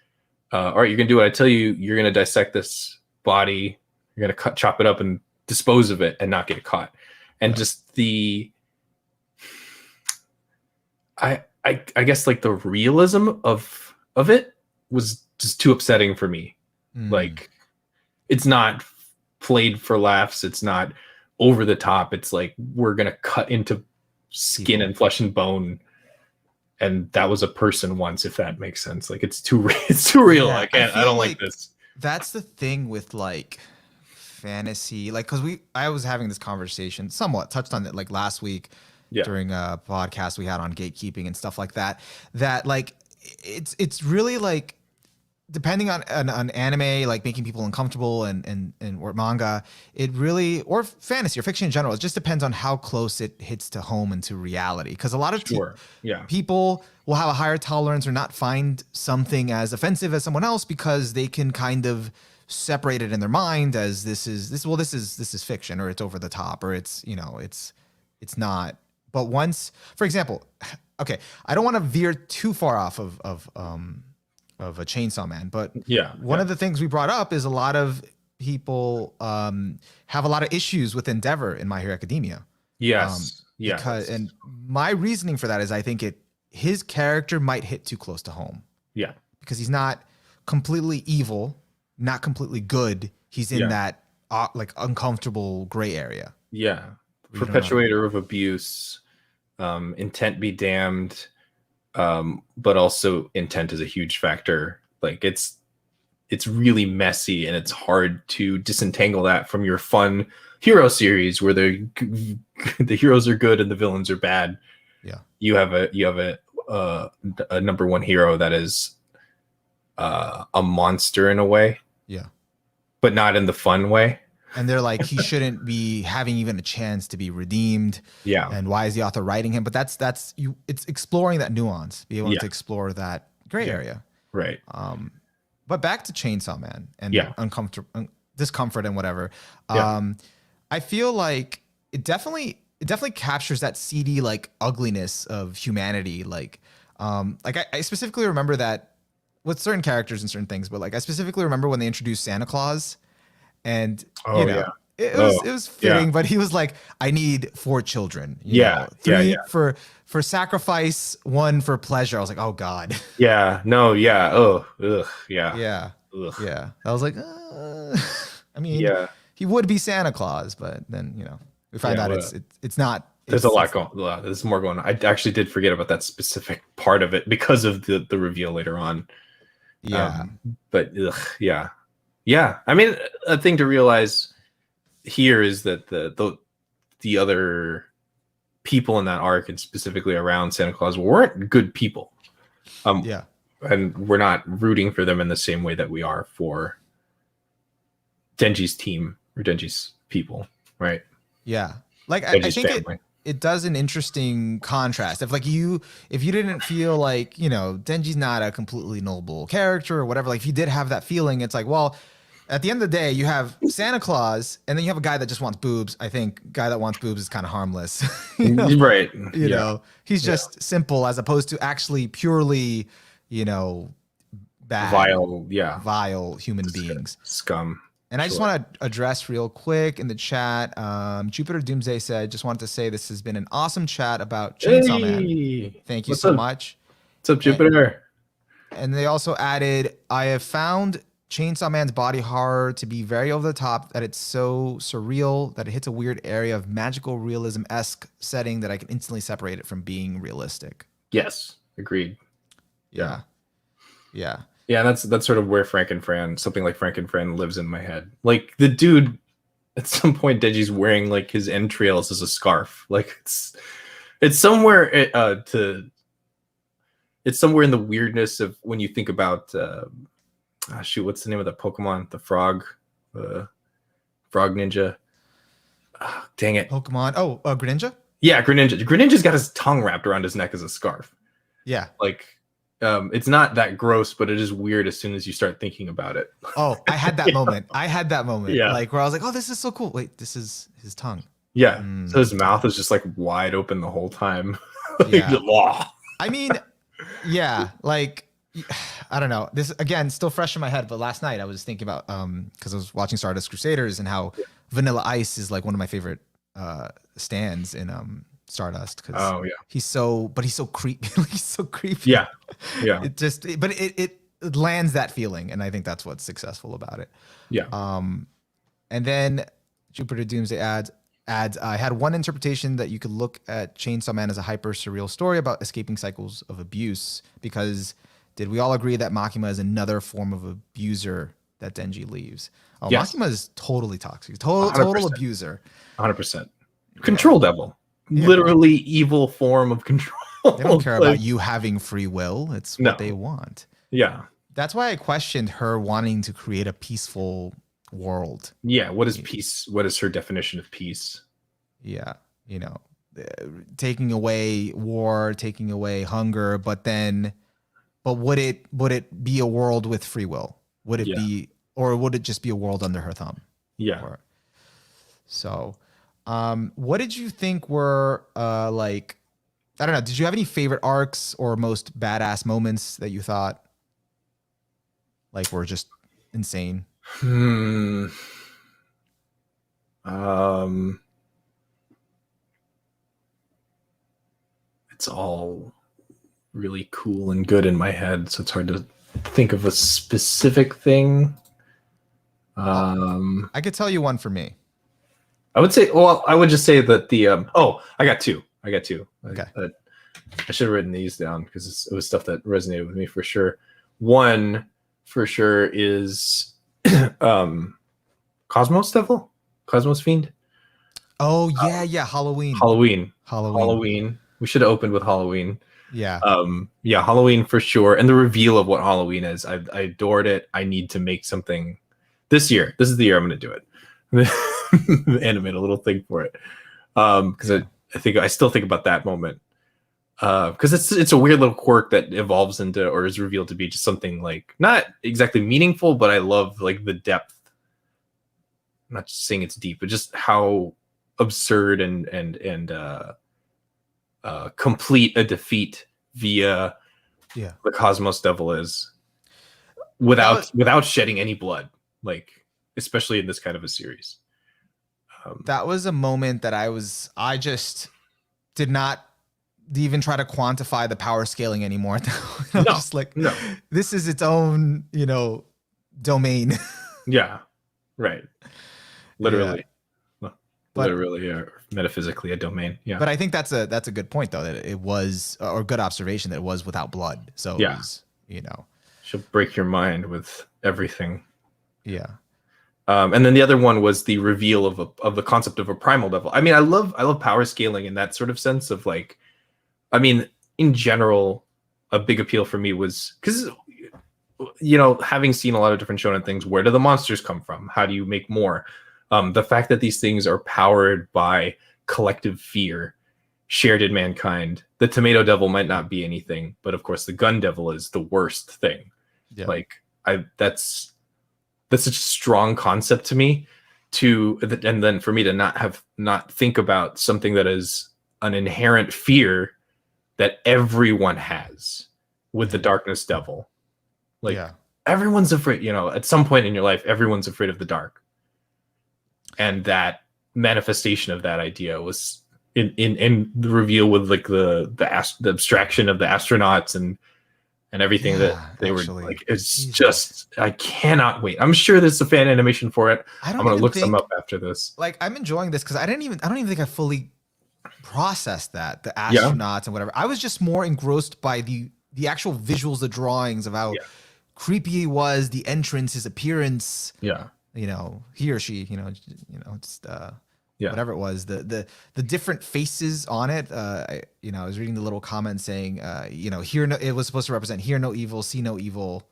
all right, you're gonna do what I tell you. You're gonna dissect this body. You're gonna chop it up and dispose of it and not get caught. And just I guess like the realism of it was just too upsetting for me. Like, it's not played for laughs. It's not over the top. It's like, we're gonna cut into skin and flesh and bone, and that was a person once, if that makes sense. Like, it's too real. Yeah, I don't like this. That's the thing with like fantasy, like, because I was having this conversation, somewhat touched on it like last week during a podcast we had on gatekeeping and stuff like that, that like it's really like, depending on anime, like making people uncomfortable and or manga, it really, or fantasy or fiction in general, it just depends on how close it hits to home and to reality. Because a lot of people will have a higher tolerance or not find something as offensive as someone else because they can kind of separate it in their mind as this is fiction, or it's over the top, or it's, you know, it's not. But once, for example, okay, I don't want to veer too far off of a Chainsaw Man, but one of the things we brought up is a lot of people have a lot of issues with Endeavor in My Hero Academia. Because, and my reasoning for that is I think his character might hit too close to home. Yeah. Because he's not completely evil, not completely good. He's in that like uncomfortable gray area. Yeah. Perpetuator of abuse, intent be damned. But also intent is a huge factor. Like, it's really messy, and it's hard to disentangle that from your fun hero series where the heroes are good and the villains are bad. Yeah, you have a number one hero that is a monster in a way. Yeah, but not in the fun way. And they're like, he shouldn't be having even a chance to be redeemed. Yeah. And why is the author writing him? But that's you. It's exploring that nuance, be able to explore that gray area. Right. But back to Chainsaw Man and discomfort and whatever. I feel like it definitely captures that seedy, like, ugliness of humanity. Like I specifically remember that with certain characters and certain things, but like I specifically remember when they introduced Santa Claus. And it was fitting, but he was like, I need 4 children. You know, 3 for sacrifice, 1 for pleasure. I was like, oh God. Yeah. No. Yeah. Oh. Ugh. Yeah. Yeah. Ugh. Yeah. I was like, I mean, he would be Santa Claus, but then, you know, we find out it's not. There's a lot going on. There's more going on. I actually did forget about that specific part of it because of the reveal later on. Yeah. But yeah. Yeah, I mean, a thing to realize here is that the other people in that arc, and specifically around Santa Claus, weren't good people. And we're not rooting for them in the same way that we are for Denji's team or Denji's people, right? Yeah, like I think it does an interesting contrast. If you didn't feel like, you know, Denji's not a completely noble character or whatever, like if you did have that feeling, it's like, well, at the end of the day, you have Santa Claus, and then you have a guy that just wants boobs. I think guy that wants boobs is kind of harmless. You know? Right. You know, he's just simple as opposed to actually purely, you know, bad, vile human beings. Scum. And I just want to address real quick in the chat. Jupiter Doomsday said, just wanted to say this has been an awesome chat about Chainsaw Man. Thank you so much. What's up, Jupiter? And they also added, I have found Chainsaw Man's body horror to be very over the top, that it's so surreal that it hits a weird area of magical realism-esque setting that I can instantly separate it from being realistic. Yes, agreed. Yeah. Yeah, that's sort of where something like Frankenfran lives in my head. Like, the dude, at some point, Denji's wearing like his entrails as a scarf. Like, it's somewhere it's somewhere in the weirdness of when you think about what's the name of the Pokemon? The frog ninja. Oh, dang it. Pokemon. Oh, Greninja? Yeah, Greninja. Greninja's got his tongue wrapped around his neck as a scarf. Yeah. Like, it's not that gross, but it is weird as soon as you start thinking about it. Oh, I had that moment. Yeah. Like, where I was like, oh, this is so cool. Wait, this is his tongue. Yeah. So his mouth is just like wide open the whole time. Yeah. I mean, yeah, like, I don't know. This again, still fresh in my head, but last night I was thinking about because I was watching Stardust Crusaders and how Vanilla Ice is like one of my favorite stands in Stardust because Oh yeah, he's so creepy. He's so creepy. yeah, yeah, But it lands that feeling, and I think that's what's successful about it. yeah. And then Jupiter Doomsday adds I had one interpretation that you could look at Chainsaw Man as a hyper surreal story about escaping cycles of abuse, because did we all agree that Makima is another form of abuser that Denji leaves? Oh, Yes. Makima is totally toxic, total 100%. abuser. 100%. Control devil, Yeah. literally evil form of control. They don't care Like, about you having free will. It's what No. they want. Yeah, That's why I questioned her wanting to create a peaceful world. yeah. What is peace? What is her definition of peace? Yeah, you know, taking away war, taking away hunger, but would it be a world with free will? Would it Yeah. be, or would it just be a world under her thumb? Yeah. So, what did you think were like? I don't know. Did you have any favorite arcs or most badass moments that you thought like were just insane? It's all really cool and good in my head, so it's hard to think of a specific thing. I could tell you one for me. I would say, well, I would just say that the I got two. Okay. I should have written these down because it was stuff that resonated with me for sure. One for sure is Cosmos Fiend. Oh yeah, Halloween. Halloween. We should have opened with Halloween. Yeah. Yeah, Halloween for sure. And the reveal of what Halloween is. I adored it. I need to make something this year. This is the year I'm going to do it. Animate a little thing for it. Because I still think about that moment. Because it's a weird little quirk that evolves into or is revealed to be just something like not exactly meaningful, but I love like the depth. I'm not just saying it's deep, but just how absurd and complete a defeat via the Cosmos Devil is without shedding any blood, like especially in this kind of a series. That was a moment that I just did not even try to quantify the power scaling anymore. I'm just like, no, this is its own, domain. Yeah, right. Literally. Yeah. Literally or metaphysically a domain. Yeah. But I think that's a good point though, that it was, or good observation, that it was without blood. So it was, she'll break your mind with everything. Yeah. And then the other one was the reveal of the concept of a primal devil. I mean, I love power scaling in that sort of sense of like, I mean, in general, a big appeal for me was because, having seen a lot of different shonen things, where do the monsters come from? How do you make more? The fact that these things are powered by collective fear shared in mankind. The tomato devil might not be anything, but of course the gun devil is the worst thing. Yeah. Like that's such a strong concept to me and then for me to not think about something that is an inherent fear that everyone has with the darkness devil. Like everyone's afraid, at some point in your life, everyone's afraid of the dark. And that manifestation of that idea was in the reveal with like the abstraction of the astronauts and everything that they were like. It's just, I cannot wait. I'm sure there's a fan animation for it. I'm gonna look some up after this. Like I'm enjoying this because I don't even think I fully processed that, the astronauts and whatever. I was just more engrossed by the actual visuals, the drawings of how creepy he was, the entrance, his appearance. Yeah. He or she, just whatever it was, the different faces on it. I was reading the little comment saying, here it was supposed to represent hear no evil, see no evil.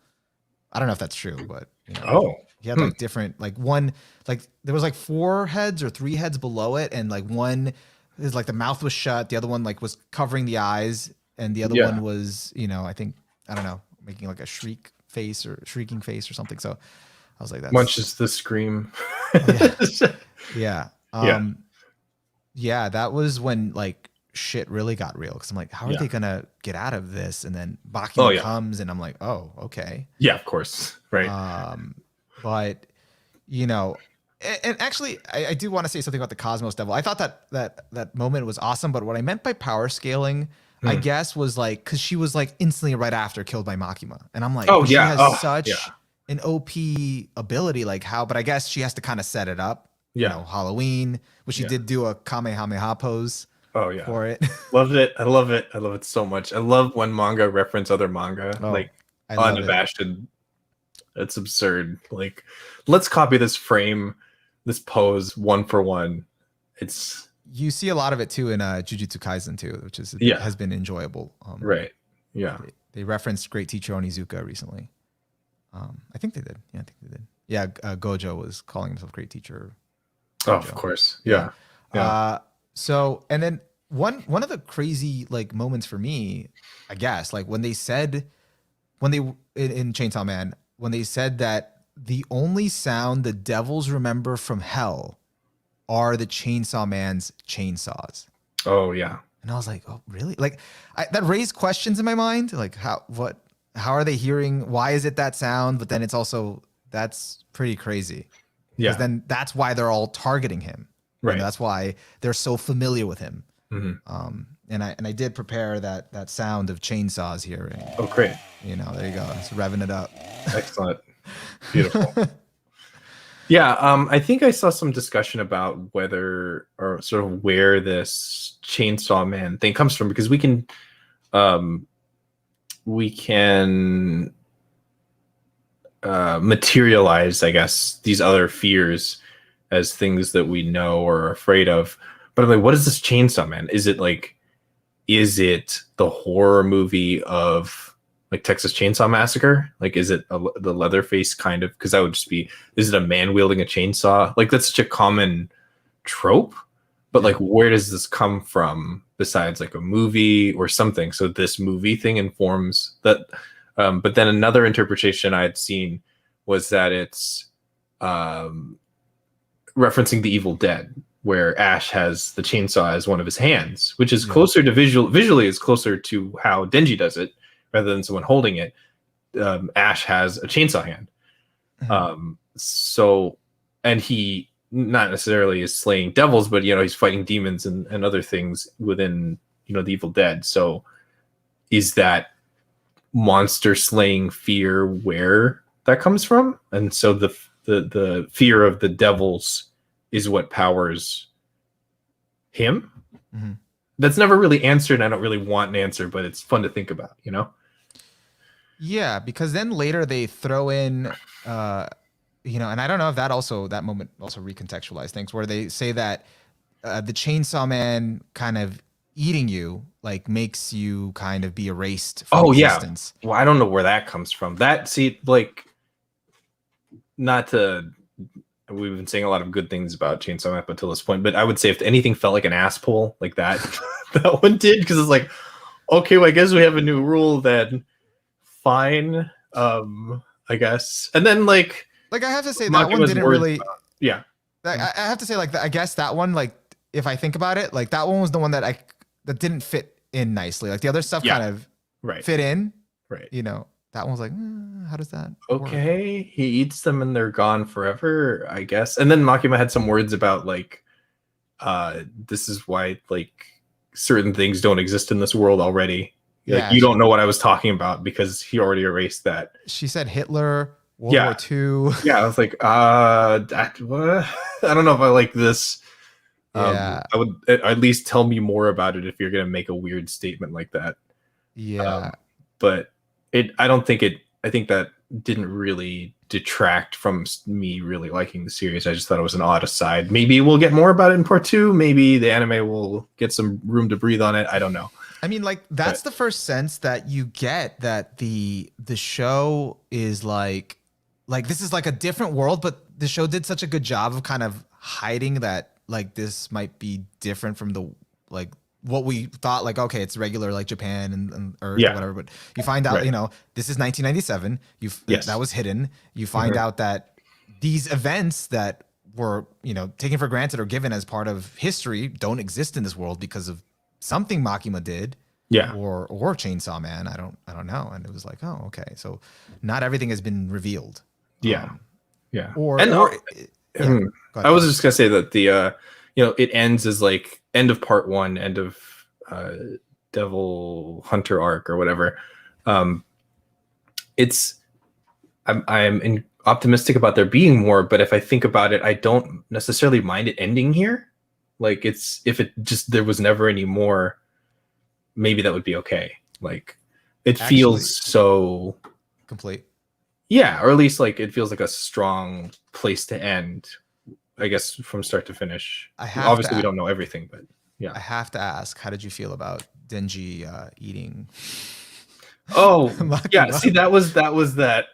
I don't know if that's true, but he had like different, like one, like there was like 4 heads or 3 heads below it, and like one is like the mouth was shut, the other one like was covering the eyes, and the other one was, I think, I don't know, making like a shrieking face or something. So I was like, that's much as the scream. Yeah. That was when like shit really got real, because I'm like, how are Yeah. they gonna get out of this? And then Makima Oh, yeah. comes, and I'm like, oh, okay. Yeah, of course. Right. But you know, and actually, I do want to say something about the Cosmos Devil. I thought that moment was awesome, but what I meant by power scaling, I guess, was like, because she was like instantly right after killed by Makima, and I'm like, Oh, she yeah. has Oh, such yeah. an OP ability, like how, but I guess she has to kind of set it up. Yeah. You know, Halloween, which she did do a Kamehameha pose. Oh, yeah. For it. Loved it. I love it. I love it so much. I love when manga reference other manga, Oh, like I love unabashed. It's absurd. Like, let's copy this frame, this pose, one for one. It's You see a lot of it too in Jujutsu Kaisen too, which is has been enjoyable. Right. Yeah. They referenced great teacher Onizuka recently. I think they did. Yeah, I think they did. Yeah, Gojo was calling himself great teacher. Gojo. Oh, of course. Yeah. Yeah. So, and then one of the crazy like moments for me, I guess, like when they said, in Chainsaw Man, when they said that the only sound the devils remember from hell are the Chainsaw Man's chainsaws. Oh, yeah. And I was like, oh, really? Like that raised questions in my mind. Like how are they hearing? Why is it that sound? But then it's also, that's pretty crazy. Yeah. Because then that's why they're all targeting him. Right. And that's why they're so familiar with him. Mm-hmm. And I did prepare that sound of chainsaws here. Oh, great. You know, there you go. It's revving it up. Excellent. Beautiful. Yeah, I think I saw some discussion about whether, or sort of where this Chainsaw Man thing comes from, because we can materialize, I guess, these other fears as things that we know or are afraid of. But I'm like, what is this Chainsaw Man? Is it the horror movie of like Texas Chainsaw Massacre? Like, is it the Leatherface kind of? Because that would just be, is it a man wielding a chainsaw? Like, that's such a common trope. But like, where does this come from besides like a movie or something? So this movie thing informs that. But then another interpretation I had seen was that it's referencing the Evil Dead, where Ash has the chainsaw as one of his hands, which is closer to visually is closer to how Denji does it rather than someone holding it. Ash has a chainsaw hand. So, and he not necessarily is slaying devils, but, you know, he's fighting demons and other things within, you know, the Evil Dead. So is that monster slaying fear where that comes from? And so the fear of the devils is what powers him. That's never really answered, and I don't really want an answer, but it's fun to think about, you know? Yeah, because then later they throw in you know, and I don't know if that moment also recontextualized things, where they say that the Chainsaw Man kind of eating you like makes you kind of be erased from existence. Well, I don't know where that comes from. We've been saying a lot of good things about Chainsaw Man up until this point, but I would say if anything felt like an ass pull like that, that one did, because it's like, okay, well, I guess we have a new rule then. Fine, I guess. And then like I have to say that one didn't really. Yeah. I have to say, like, I guess that one, like, if I think about it, like that one was the one that didn't fit in nicely. Like the other stuff kind of fit in. Right. You know, that one was like, how does that okay work? He eats them and they're gone forever, I guess. And then Makima had some words about like this is why like certain things don't exist in this world already. Like, you don't know what I was talking about because he already erased that. She said Hitler, World War II. Yeah, I was like, I don't know if I like this. Yeah. I would at least tell me more about it if you're gonna make a weird statement like that. Yeah. But I think that didn't really detract from me really liking the series. I just thought it was an odd aside. Maybe we'll get more about it in part 2. Maybe the anime will get some room to breathe on it. I don't know. I mean, like, that's the first sense that you get that the show is like this is like a different world, but the show did such a good job of kind of hiding that like this might be different from the like what we thought, like, okay, it's regular like Japan and Earth or whatever, but you find out, you know, this is 1997. That was hidden. You find out that these events that were, you know, taken for granted or given as part of history don't exist in this world because of something Makima did. Yeah. Or Chainsaw Man. I don't know. And it was like, oh, okay. So not everything has been revealed. Yeah. Yeah. Or And yeah. I was just gonna say that the it ends as like end of part 1, end of Devil Hunter arc or whatever. I'm optimistic about there being more, but if I think about it, I don't necessarily mind it ending here. Like if it just there was never any more, maybe that would be okay. Like it feels so complete. Yeah, or at least like it feels like a strong place to end, I guess, from start to finish. Obviously, we don't know everything, but yeah. I have to ask, how did you feel about Denji eating? Oh, yeah. See, that was that.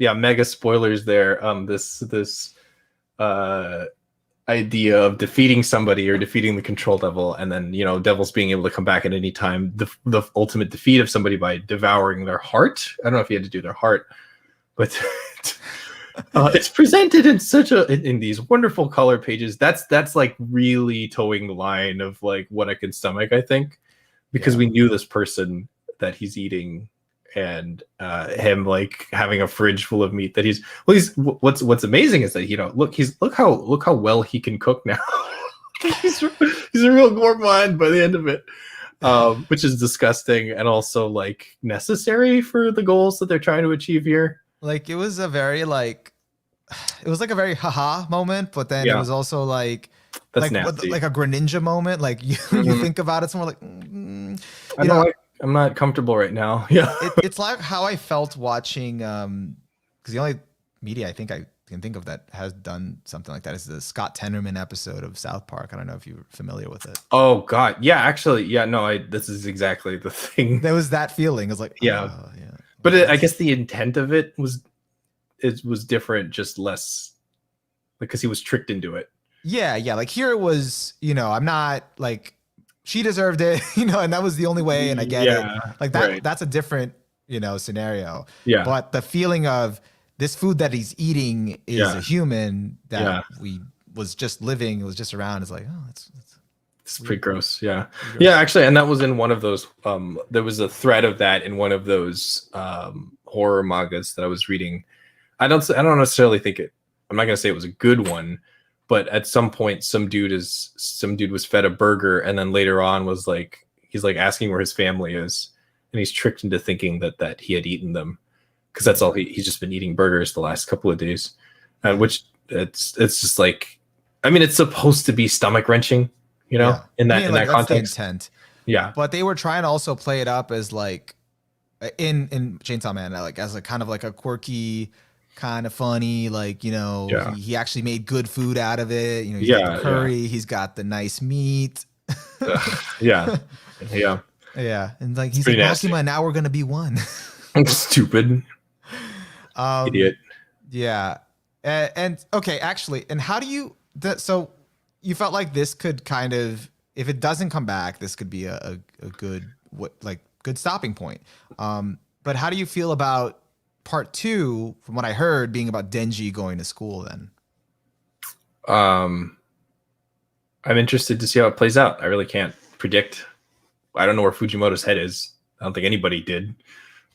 Mega spoilers there. This idea of defeating somebody or defeating the control devil, and then devils being able to come back at any time. The ultimate defeat of somebody by devouring their heart. I don't know if you had to do their heart, but it's presented in in these wonderful color pages. That's like really towing the line of like what I can stomach, I think, because we knew this person that he's eating, and him like having a fridge full of meat that he's what's amazing is that look how well he can cook now. he's a real gourmand by the end of it, which is disgusting and also like necessary for the goals that they're trying to achieve here. Like it was a very very haha moment, but then it was also like nasty. Like a Greninja moment. Like you think about it, it's more like I'm not comfortable right now. Yeah. It's like how I felt watching, because the only media I think I can think of that has done something like that is the Scott Tenorman episode of South Park. I don't know if you're familiar with it. Oh God. Yeah, actually. Yeah, no, this is exactly the thing. There was that feeling. It was like, yeah. But I guess the intent of it was different, just less because he was tricked into it. Yeah. Like here it was, I'm not like, she deserved it, and that was the only way. And I get it. Like that, that's a different, scenario. Yeah. But the feeling of this food that he's eating is a human that was just living, it was just around. It's like, oh, it's pretty gross. Yeah. Pretty gross. Yeah, actually. And that was in one of those, there was a thread of that in one of those horror mangas that I was reading. I don't necessarily think I'm not going to say it was a good one, but at some point, some dude was fed a burger, and then later on was like, he's like asking where his family is, and he's tricked into thinking that he had eaten them, because that's all he's just been eating burgers the last couple of days, which it's just like, I mean, it's supposed to be stomach wrenching, in that context. The intent. Yeah, but they were trying to also play it up as like in Chainsaw Man, like as a kind of like a quirky, kind of funny, like he actually made good food out of it. He's got the curry, he's got the nice meat. yeah, and like he's like, Makima, now we're gonna be one. Stupid idiot. Yeah, and okay, actually, and how do you? So you felt like this could kind of, if it doesn't come back, this could be a good good stopping point. But how do you feel about part 2, from what I heard, being about Denji going to school then? I'm interested to see how it plays out. I really can't predict. I don't know where Fujimoto's head is. I don't think anybody did.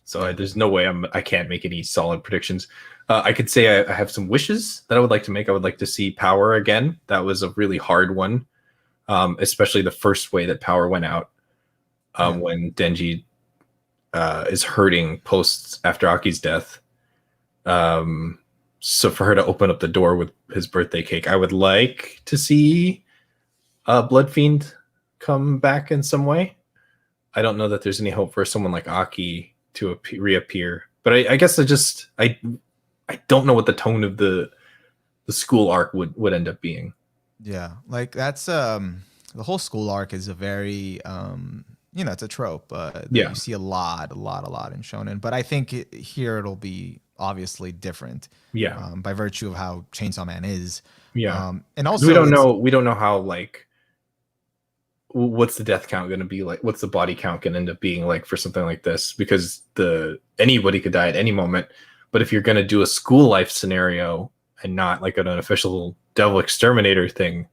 So there's no way I can't make any solid predictions. I could say I have some wishes that I would like to make. I would like to see Power again. That was a really hard one, especially the first way that Power went out, when Denji is hurting post after Aki's death. So for her to open up the door with his birthday cake, I would like to see Blood Fiend come back in some way. I don't know that there's any hope for someone like Aki to reappear, but I guess I don't know what the tone of the school arc would end up being. Yeah, like that's the whole school arc is a very it's a trope. You see a lot in shonen, but I think here it'll be obviously different. Yeah, by virtue of how Chainsaw Man is. Yeah, and also we don't know how, like, what's the death count going to be like? What's the body count going to end up being like for something like this? Because anybody could die at any moment. But if you're going to do a school life scenario and not like an official devil exterminator thing,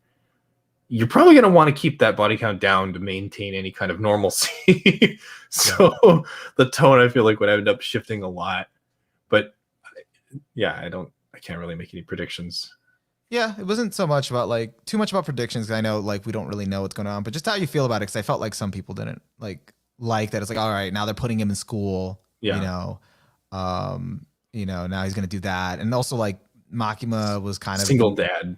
you're probably going to want to keep that body count down to maintain any kind of normalcy. So the tone, I feel like, would end up shifting a lot. But yeah, I can't really make any predictions. Yeah, it wasn't so much about like too much about predictions. 'Cause I know like we don't really know what's going on, but just how you feel about it. Because I felt like some people didn't like that. It's like, all right, now they're putting him in school. Yeah. Now he's gonna do that, and also like Makima was kind of single dad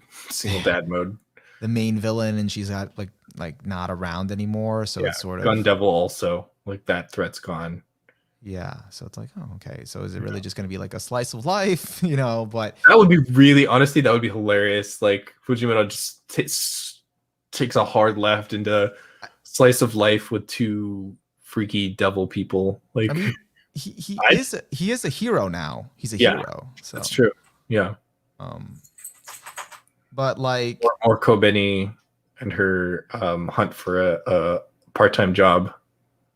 mode. The main villain, and she's got like not around anymore. So it's sort of Gun Devil also, like that threat's gone. Yeah, so it's like, oh, okay. So is it really just going to be like a slice of life, But that would be really, honestly, that would be hilarious. Like Fujimoto just takes a hard left into slice of life with two freaky devil people. Like, I mean, he is a hero now. He's a hero. So that's true. Yeah. But like, or Kobeni and her hunt for a part-time job,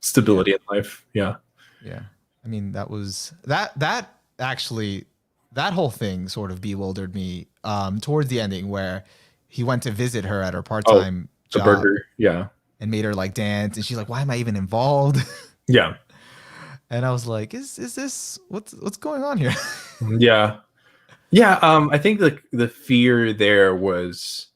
stability in life. Yeah. Yeah. I mean, that actually, that whole thing sort of bewildered me towards the ending, where he went to visit her at her part-time job. The burger. Yeah. And made her like dance. And she's like, why am I even involved? Yeah. And I was like, is this, what's going on here? Yeah. Yeah. I think the fear there was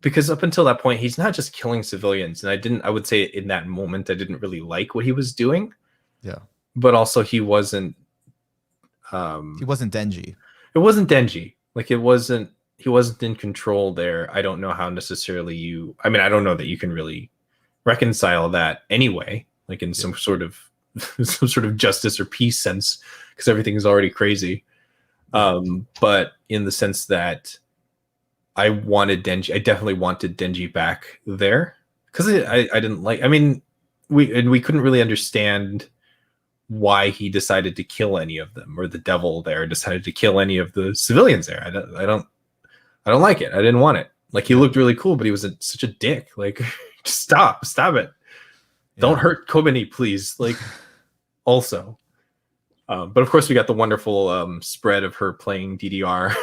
because up until that point, he's not just killing civilians. And I would say in that moment, I didn't really like what he was doing. Yeah. But also he wasn't Denji. It wasn't Denji. Like he wasn't in control there. I don't know how necessarily I don't know that you can really reconcile that anyway, like in some sort of justice or peace sense, because everything is already crazy. But in the sense that I definitely wanted Denji back there, because I didn't like, we couldn't really understand why he decided to kill any of them, or the devil there decided to kill any of the civilians there. I don't like it. I didn't want it. Like, he looked really cool, but he was such a dick. Like, stop it. Yeah. Don't hurt Kobeni, please. Like, also. But of course we got the wonderful spread of her playing DDR.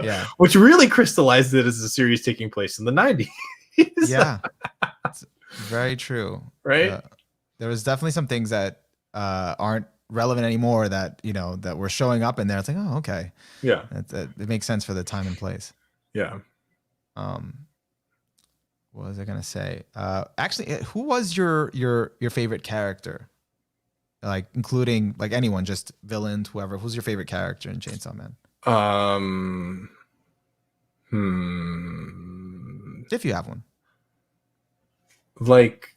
Yeah. Which really crystallized it as a series taking place in the 90s. Yeah. It's very true. Right? There was definitely some things that aren't relevant anymore that that were showing up in there. It's like, oh, okay. Yeah. It makes sense for the time and place. Yeah. What was I gonna say? Actually, who was your favorite character? Like, including like anyone, just villains, whoever. Who's your favorite character in Chainsaw Man? If you have one. Like,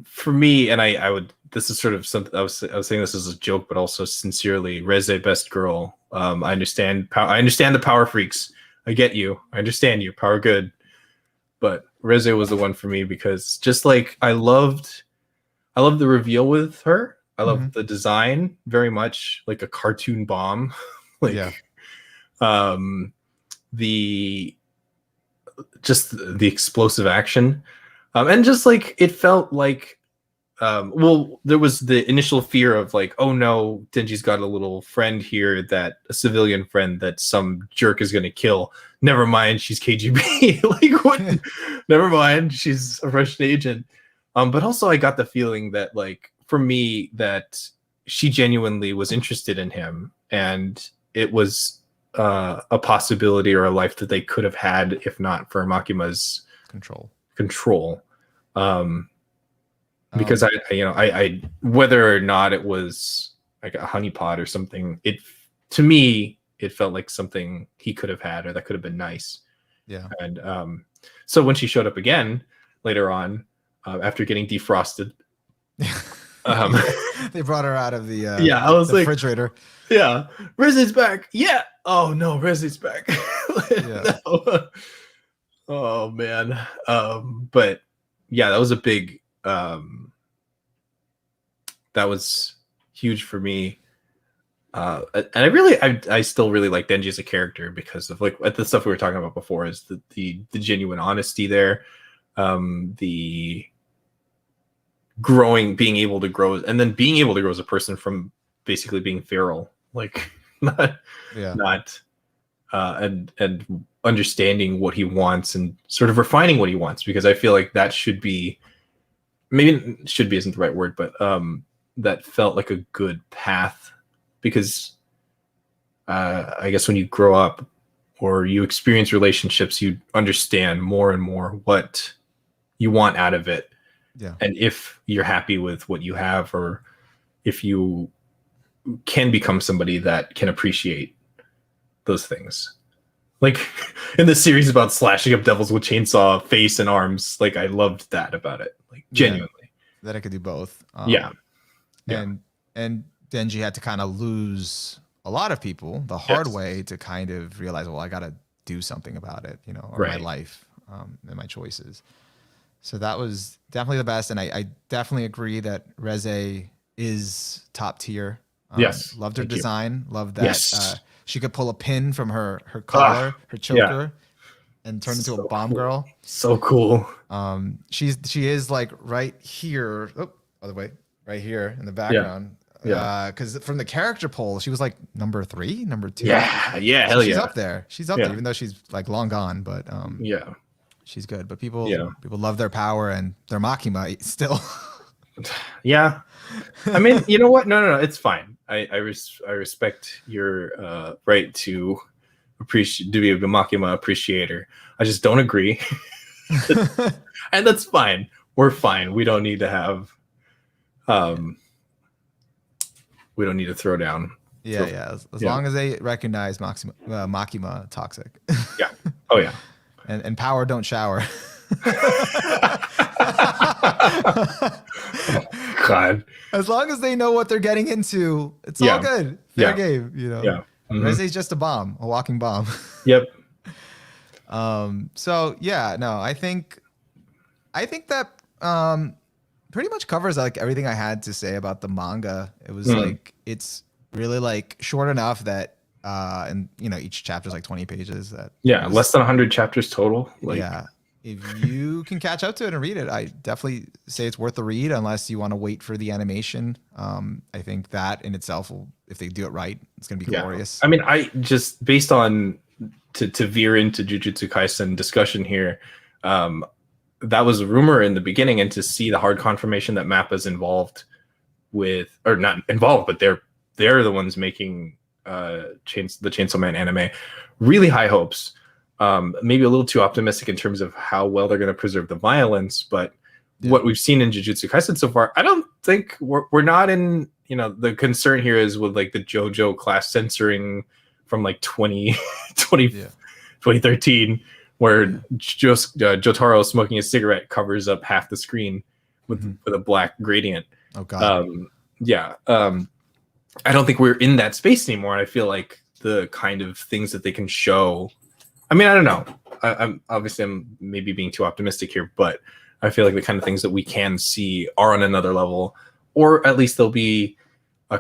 for me, and I would, this is sort of something I was saying this as a joke, but also sincerely, Reze, best girl. I understand the power freaks. I get you. I understand you. Power good. But Reze was the one for me, because just like I loved the reveal with her. I loved the design very much, like a cartoon bomb. Like, yeah. The explosive action. And just like it felt like there was the initial fear of like, oh no, Denji's got a little friend here, a civilian friend that some jerk is gonna kill. Never mind, she's KGB. Like, what? Never mind, she's a Russian agent. But also I got the feeling that, like, for me, that she genuinely was interested in him, and it was a possibility or a life that they could have had if not for Makima's control. Because I whether or not it was like a honeypot or something, to me it felt like something he could have had, or that could have been nice. Yeah. And so when she showed up again later on, after getting defrosted, they brought her out of the I was like, refrigerator. Yeah, Reze's back. Yeah. Oh no, Reze's back. Yeah. No. Oh man. But yeah, that was a big. That was huge for me. And I still really like Denji as a character, because of like the stuff we were talking about before, is the genuine honesty there, the being able to grow, and then being able to grow as a person from basically being feral, like not and understanding what he wants and sort of refining what he wants, because I feel like that should be, maybe should be isn't the right word, but that felt like a good path, because I guess when you grow up or you experience relationships, you understand more and more what you want out of it. Yeah. And if you're happy with what you have, or if you can become somebody that can appreciate those things. Like in the series about slashing up devils with chainsaw face and arms, like I loved that about it. Like genuinely. Yeah, that I could do both. Yeah. And Denji had to kind of lose a lot of people the hard Yes. way to kind of realize, well, I got to do something about it, you know, or my Right. life and my choices. So that was definitely the best. And I definitely agree that Reze is top tier. Yes. Loved her Thank you. design. Loved that. Yes. She could pull a pin from her collar, her choker, and turn into So a bomb cool. girl. So cool. She is like right here. Oh, other way, right here in the background. Yeah. Because from the character poll, she was like number 3, number 2. Yeah. Yeah. So Hell she's yeah. up there. She's up there, even though she's like long gone. But Yeah. she's good. But people love their power and their Makima still. Yeah. I mean, you know what? No. It's fine. I respect your right to appreciate, to be a Makima appreciator. I just don't agree. And that's fine. We're fine. We don't need to have we don't need to throw down. Yeah. As long as they recognize Makima toxic. Yeah. Oh yeah. and power don't shower. God. As long as they know what they're getting into, it's all good. Fair game, you know. Yeah. Reze's just a bomb, a walking bomb. Yep. So yeah, no, I think that pretty much covers like everything I had to say about the manga. It was like, it's really like short enough that and you know, each chapter is like 20 pages. That Less than 100 chapters total. Like, yeah. If you can catch up to it and read it, I definitely say it's worth the read, unless you want to wait for the animation. I think that in itself will, if they do it right, it's going to be glorious. I mean, I just, based on to veer into Jujutsu Kaisen discussion here, that was a rumor in the beginning, and to see the hard confirmation that Mappa's involved with, or not involved, but they're the ones making the Chainsaw Man anime. Really high hopes. Maybe a little too optimistic in terms of how well they're going to preserve the violence, but what we've seen in Jujutsu Kaisen so far, I don't think we're not in, you know, the concern here is with like the Jojo class censoring from like 2013, where Jotaro smoking a cigarette covers up half the screen with a black gradient. Oh God. I don't think we're in that space anymore. And I feel like the kind of things that they can show, I mean, I don't know. I'm maybe being too optimistic here, but I feel like the kind of things that we can see are on another level, or at least they'll be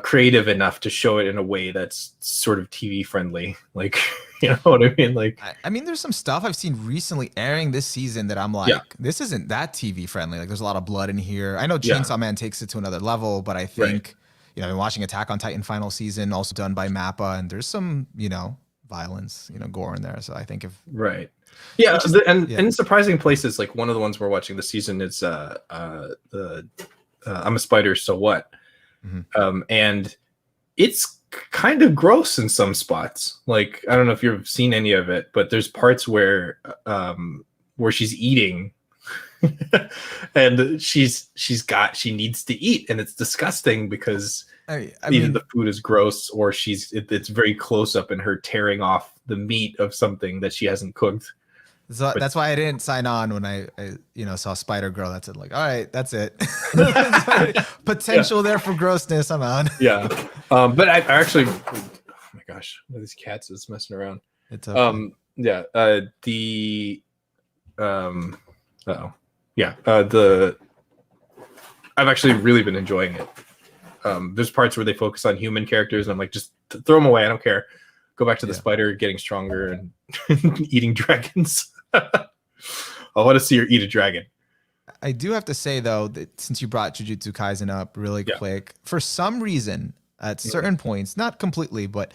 creative enough to show it in a way that's sort of TV friendly. Like, you know what I mean? Like, I mean, there's some stuff I've seen recently airing this season that I'm like, this isn't that TV friendly. Like, there's a lot of blood in here. I know Chainsaw Man takes it to another level, but I think, you know, I've been watching Attack on Titan final season, also done by Mappa, and there's some, you know, violence, you know, gore in there. So I think if in surprising places, like one of the ones we're watching this season is I'm a Spider, So What? And it's kind of gross in some spots. Like, I don't know if you've seen any of it, but there's parts where she's eating and she needs to eat, and it's disgusting because I either mean, the food is gross, or it's very close up in her tearing off the meat of something that she hasn't cooked. so that's why I didn't sign on when I saw Spider Girl. That's it. Like, all right, that's it. Potential there for grossness. I'm on. But I actually, oh my gosh, one of these cats is messing around. It's okay. I've actually really been enjoying it. There's parts where they focus on human characters, and I'm like, just throw them away. I don't care. Go back to the spider getting stronger and eating dragons. I want to see her eat a dragon. I do have to say, though, that since you brought Jujutsu Kaisen up really quick, for some reason, at certain points, not completely, but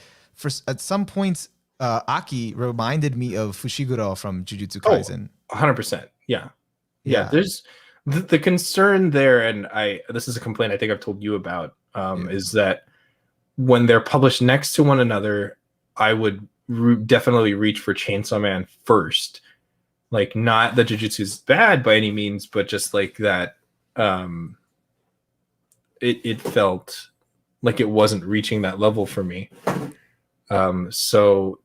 at some points, Aki reminded me of Fushiguro from Jujutsu Oh, Kaisen. 100%. Yeah. Yeah. There's the concern there, and this is a complaint I think I've told you about, is that when they're published next to one another, I would definitely reach for Chainsaw Man first. Like, not that Jujutsu is bad by any means, but just like that, it felt like it wasn't reaching that level for me. So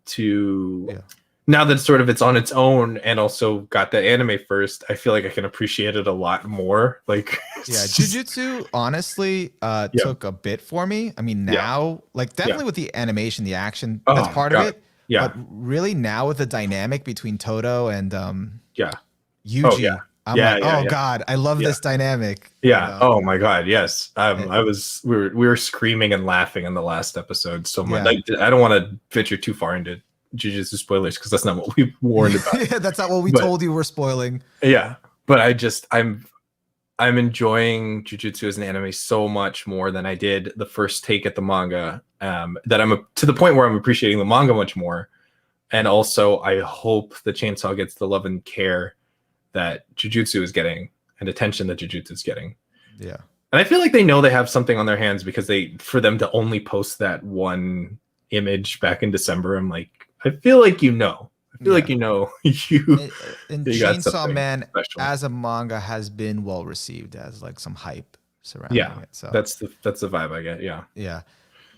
now that it's on its own and also got the anime first, I feel like I can appreciate it a lot more. Like, Jujutsu honestly took a bit for me. I mean, now, like, definitely with the animation, the action, that's part of it. Yeah. But really now with the dynamic between Todo and Yuji, I'm like, God, I love this dynamic. Yeah. You know? Oh my God. Yes. We were screaming and laughing in the last episode so much. Like, I don't want to venture too far into Jujutsu spoilers because that's not what we warned about. Yeah, that's not what we told you we're spoiling. Yeah. But I'm enjoying Jujutsu as an anime so much more than I did the first take at the manga. That I'm to the point where I'm appreciating the manga much more. And also I hope the Chainsaw gets the love and care that Jujutsu is getting and attention that Jujutsu is getting. Yeah. And I feel like they know they have something on their hands because for them to only post that one image back in December, I'm like, I feel like I feel like and Chainsaw Man special. As a manga has been well received as like some hype surrounding it. So that's the vibe I get. Yeah. Yeah.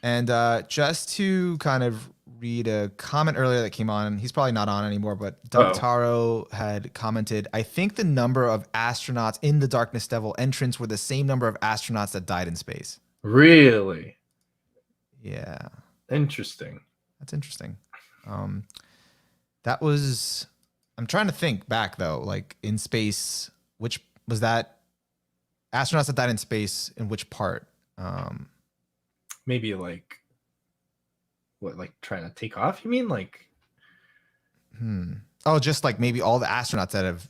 And just to kind of read a comment earlier that came on, he's probably not on anymore, but Doug Taro had commented, I think the number of astronauts in the Darkness Devil entrance were the same number of astronauts that died in space. Really? Yeah. Interesting. That's interesting. That was, I'm trying to think back though, like in space, which was that astronauts that died in space in which part? Maybe like what, like trying to take off? You mean like? Oh, just like maybe all the astronauts that have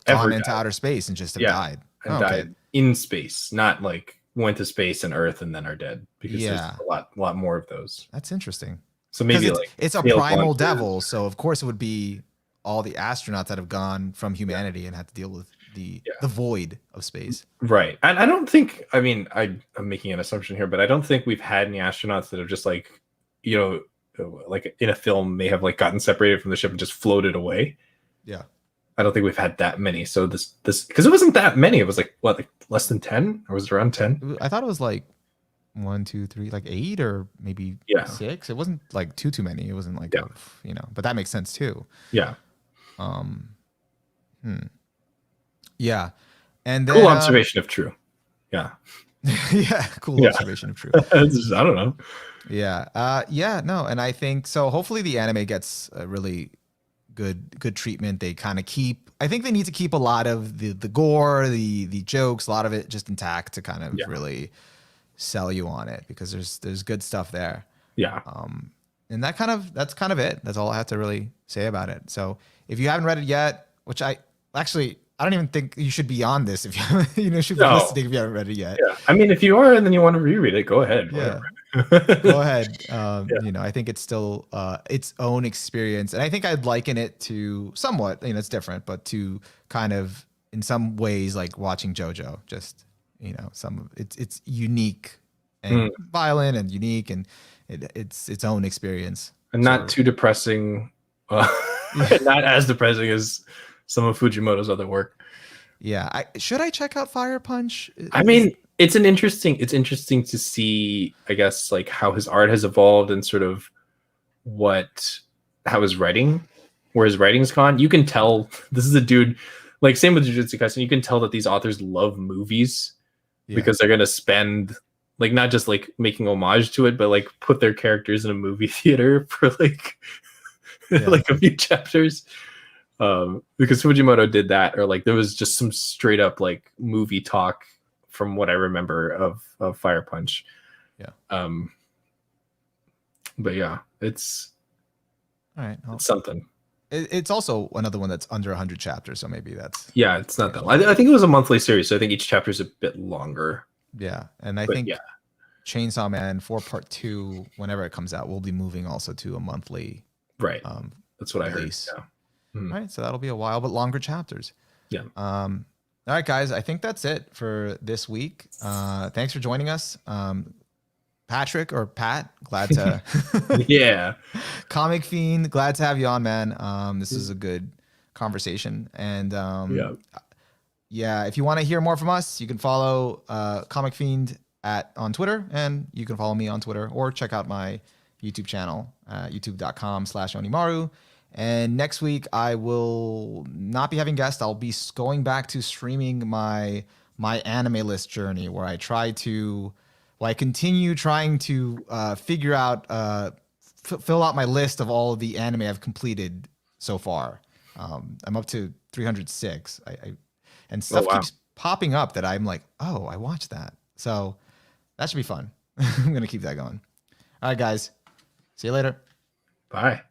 gone into outer space and just have died. And died in space, not like went to space and Earth and then are dead. Because there's a lot more of those. That's interesting. So maybe it's a primal devil, so of course it would be all the astronauts that have gone from humanity and had to deal with the void of space. Right. And I don't think, I mean, I'm making an assumption here, but I don't think we've had any astronauts that have just like, like in a film may have like gotten separated from the ship and just floated away. Yeah. I don't think we've had that many. So this because it wasn't that many. It was like what, like less than 10, or was it around 10? I thought it was like 1, 2, 3, like 8 or maybe 6. It wasn't like too many. It wasn't like but that makes sense too. Yeah. Yeah. And then cool observation of true. Yeah. Yeah, cool observation of true. I don't know. Yeah. No, and I think so. Hopefully the anime gets a really good treatment. They kind of I think they need to keep a lot of the gore, the jokes, a lot of it just intact to kind of really sell you on it, because there's good stuff there. Yeah. And that's kind of it. That's all I have to really say about it. So if you haven't read it yet, which I don't even think you should be on this if you should be listening if you haven't read it yet. Yeah. I mean, if you are and then you want to reread it, go ahead. Yeah. Go ahead. I think it's still its own experience. And I think I'd liken it to somewhat, it's different, but to kind of in some ways like watching Jojo. Just, it's unique and violent and unique, and it's its own experience. And not too depressing. Not as depressing as some of Fujimoto's other work. Yeah. Should I check out Fire Punch? I mean, it's interesting to see, I guess, like how his art has evolved and sort of where his writing's gone. You can tell this is a dude, like same with Jujutsu Kaisen, you can tell that these authors love movies because they're going to spend like not just like making homage to it, but like put their characters in a movie theater for like like a few chapters. Because Fujimoto did that, or like there was just some straight up like movie talk from what I remember of Fire Punch. Yeah. But yeah, it's all right. It's something. It's also another one that's under 100 chapters, so maybe that's it's not that long. I think it was a monthly series, so I think each chapter is a bit longer. Yeah, and I think Chainsaw Man 4 Part 2, whenever it comes out, will be moving also to a monthly Right. That's what release. I heard. Yeah. All right, so that'll be a while, but longer chapters. Yeah. All right, guys, I think that's it for this week. Thanks for joining us. Patrick or Pat, glad to Yeah. Comic Fiend, glad to have you on, man. This is a good conversation. And yeah, if you want to hear more from us, you can follow Comic Fiend on Twitter, and you can follow me on Twitter, or check out my YouTube channel, youtube.com/OniMaru. And next week, I will not be having guests. I'll be going back to streaming my anime list journey, where I continue trying to figure out, fill out my list of all of the anime I've completed so far. I'm up to 306. And stuff keeps popping up that I'm like, oh, I watched that. So that should be fun. I'm going to keep that going. All right, guys. See you later. Bye.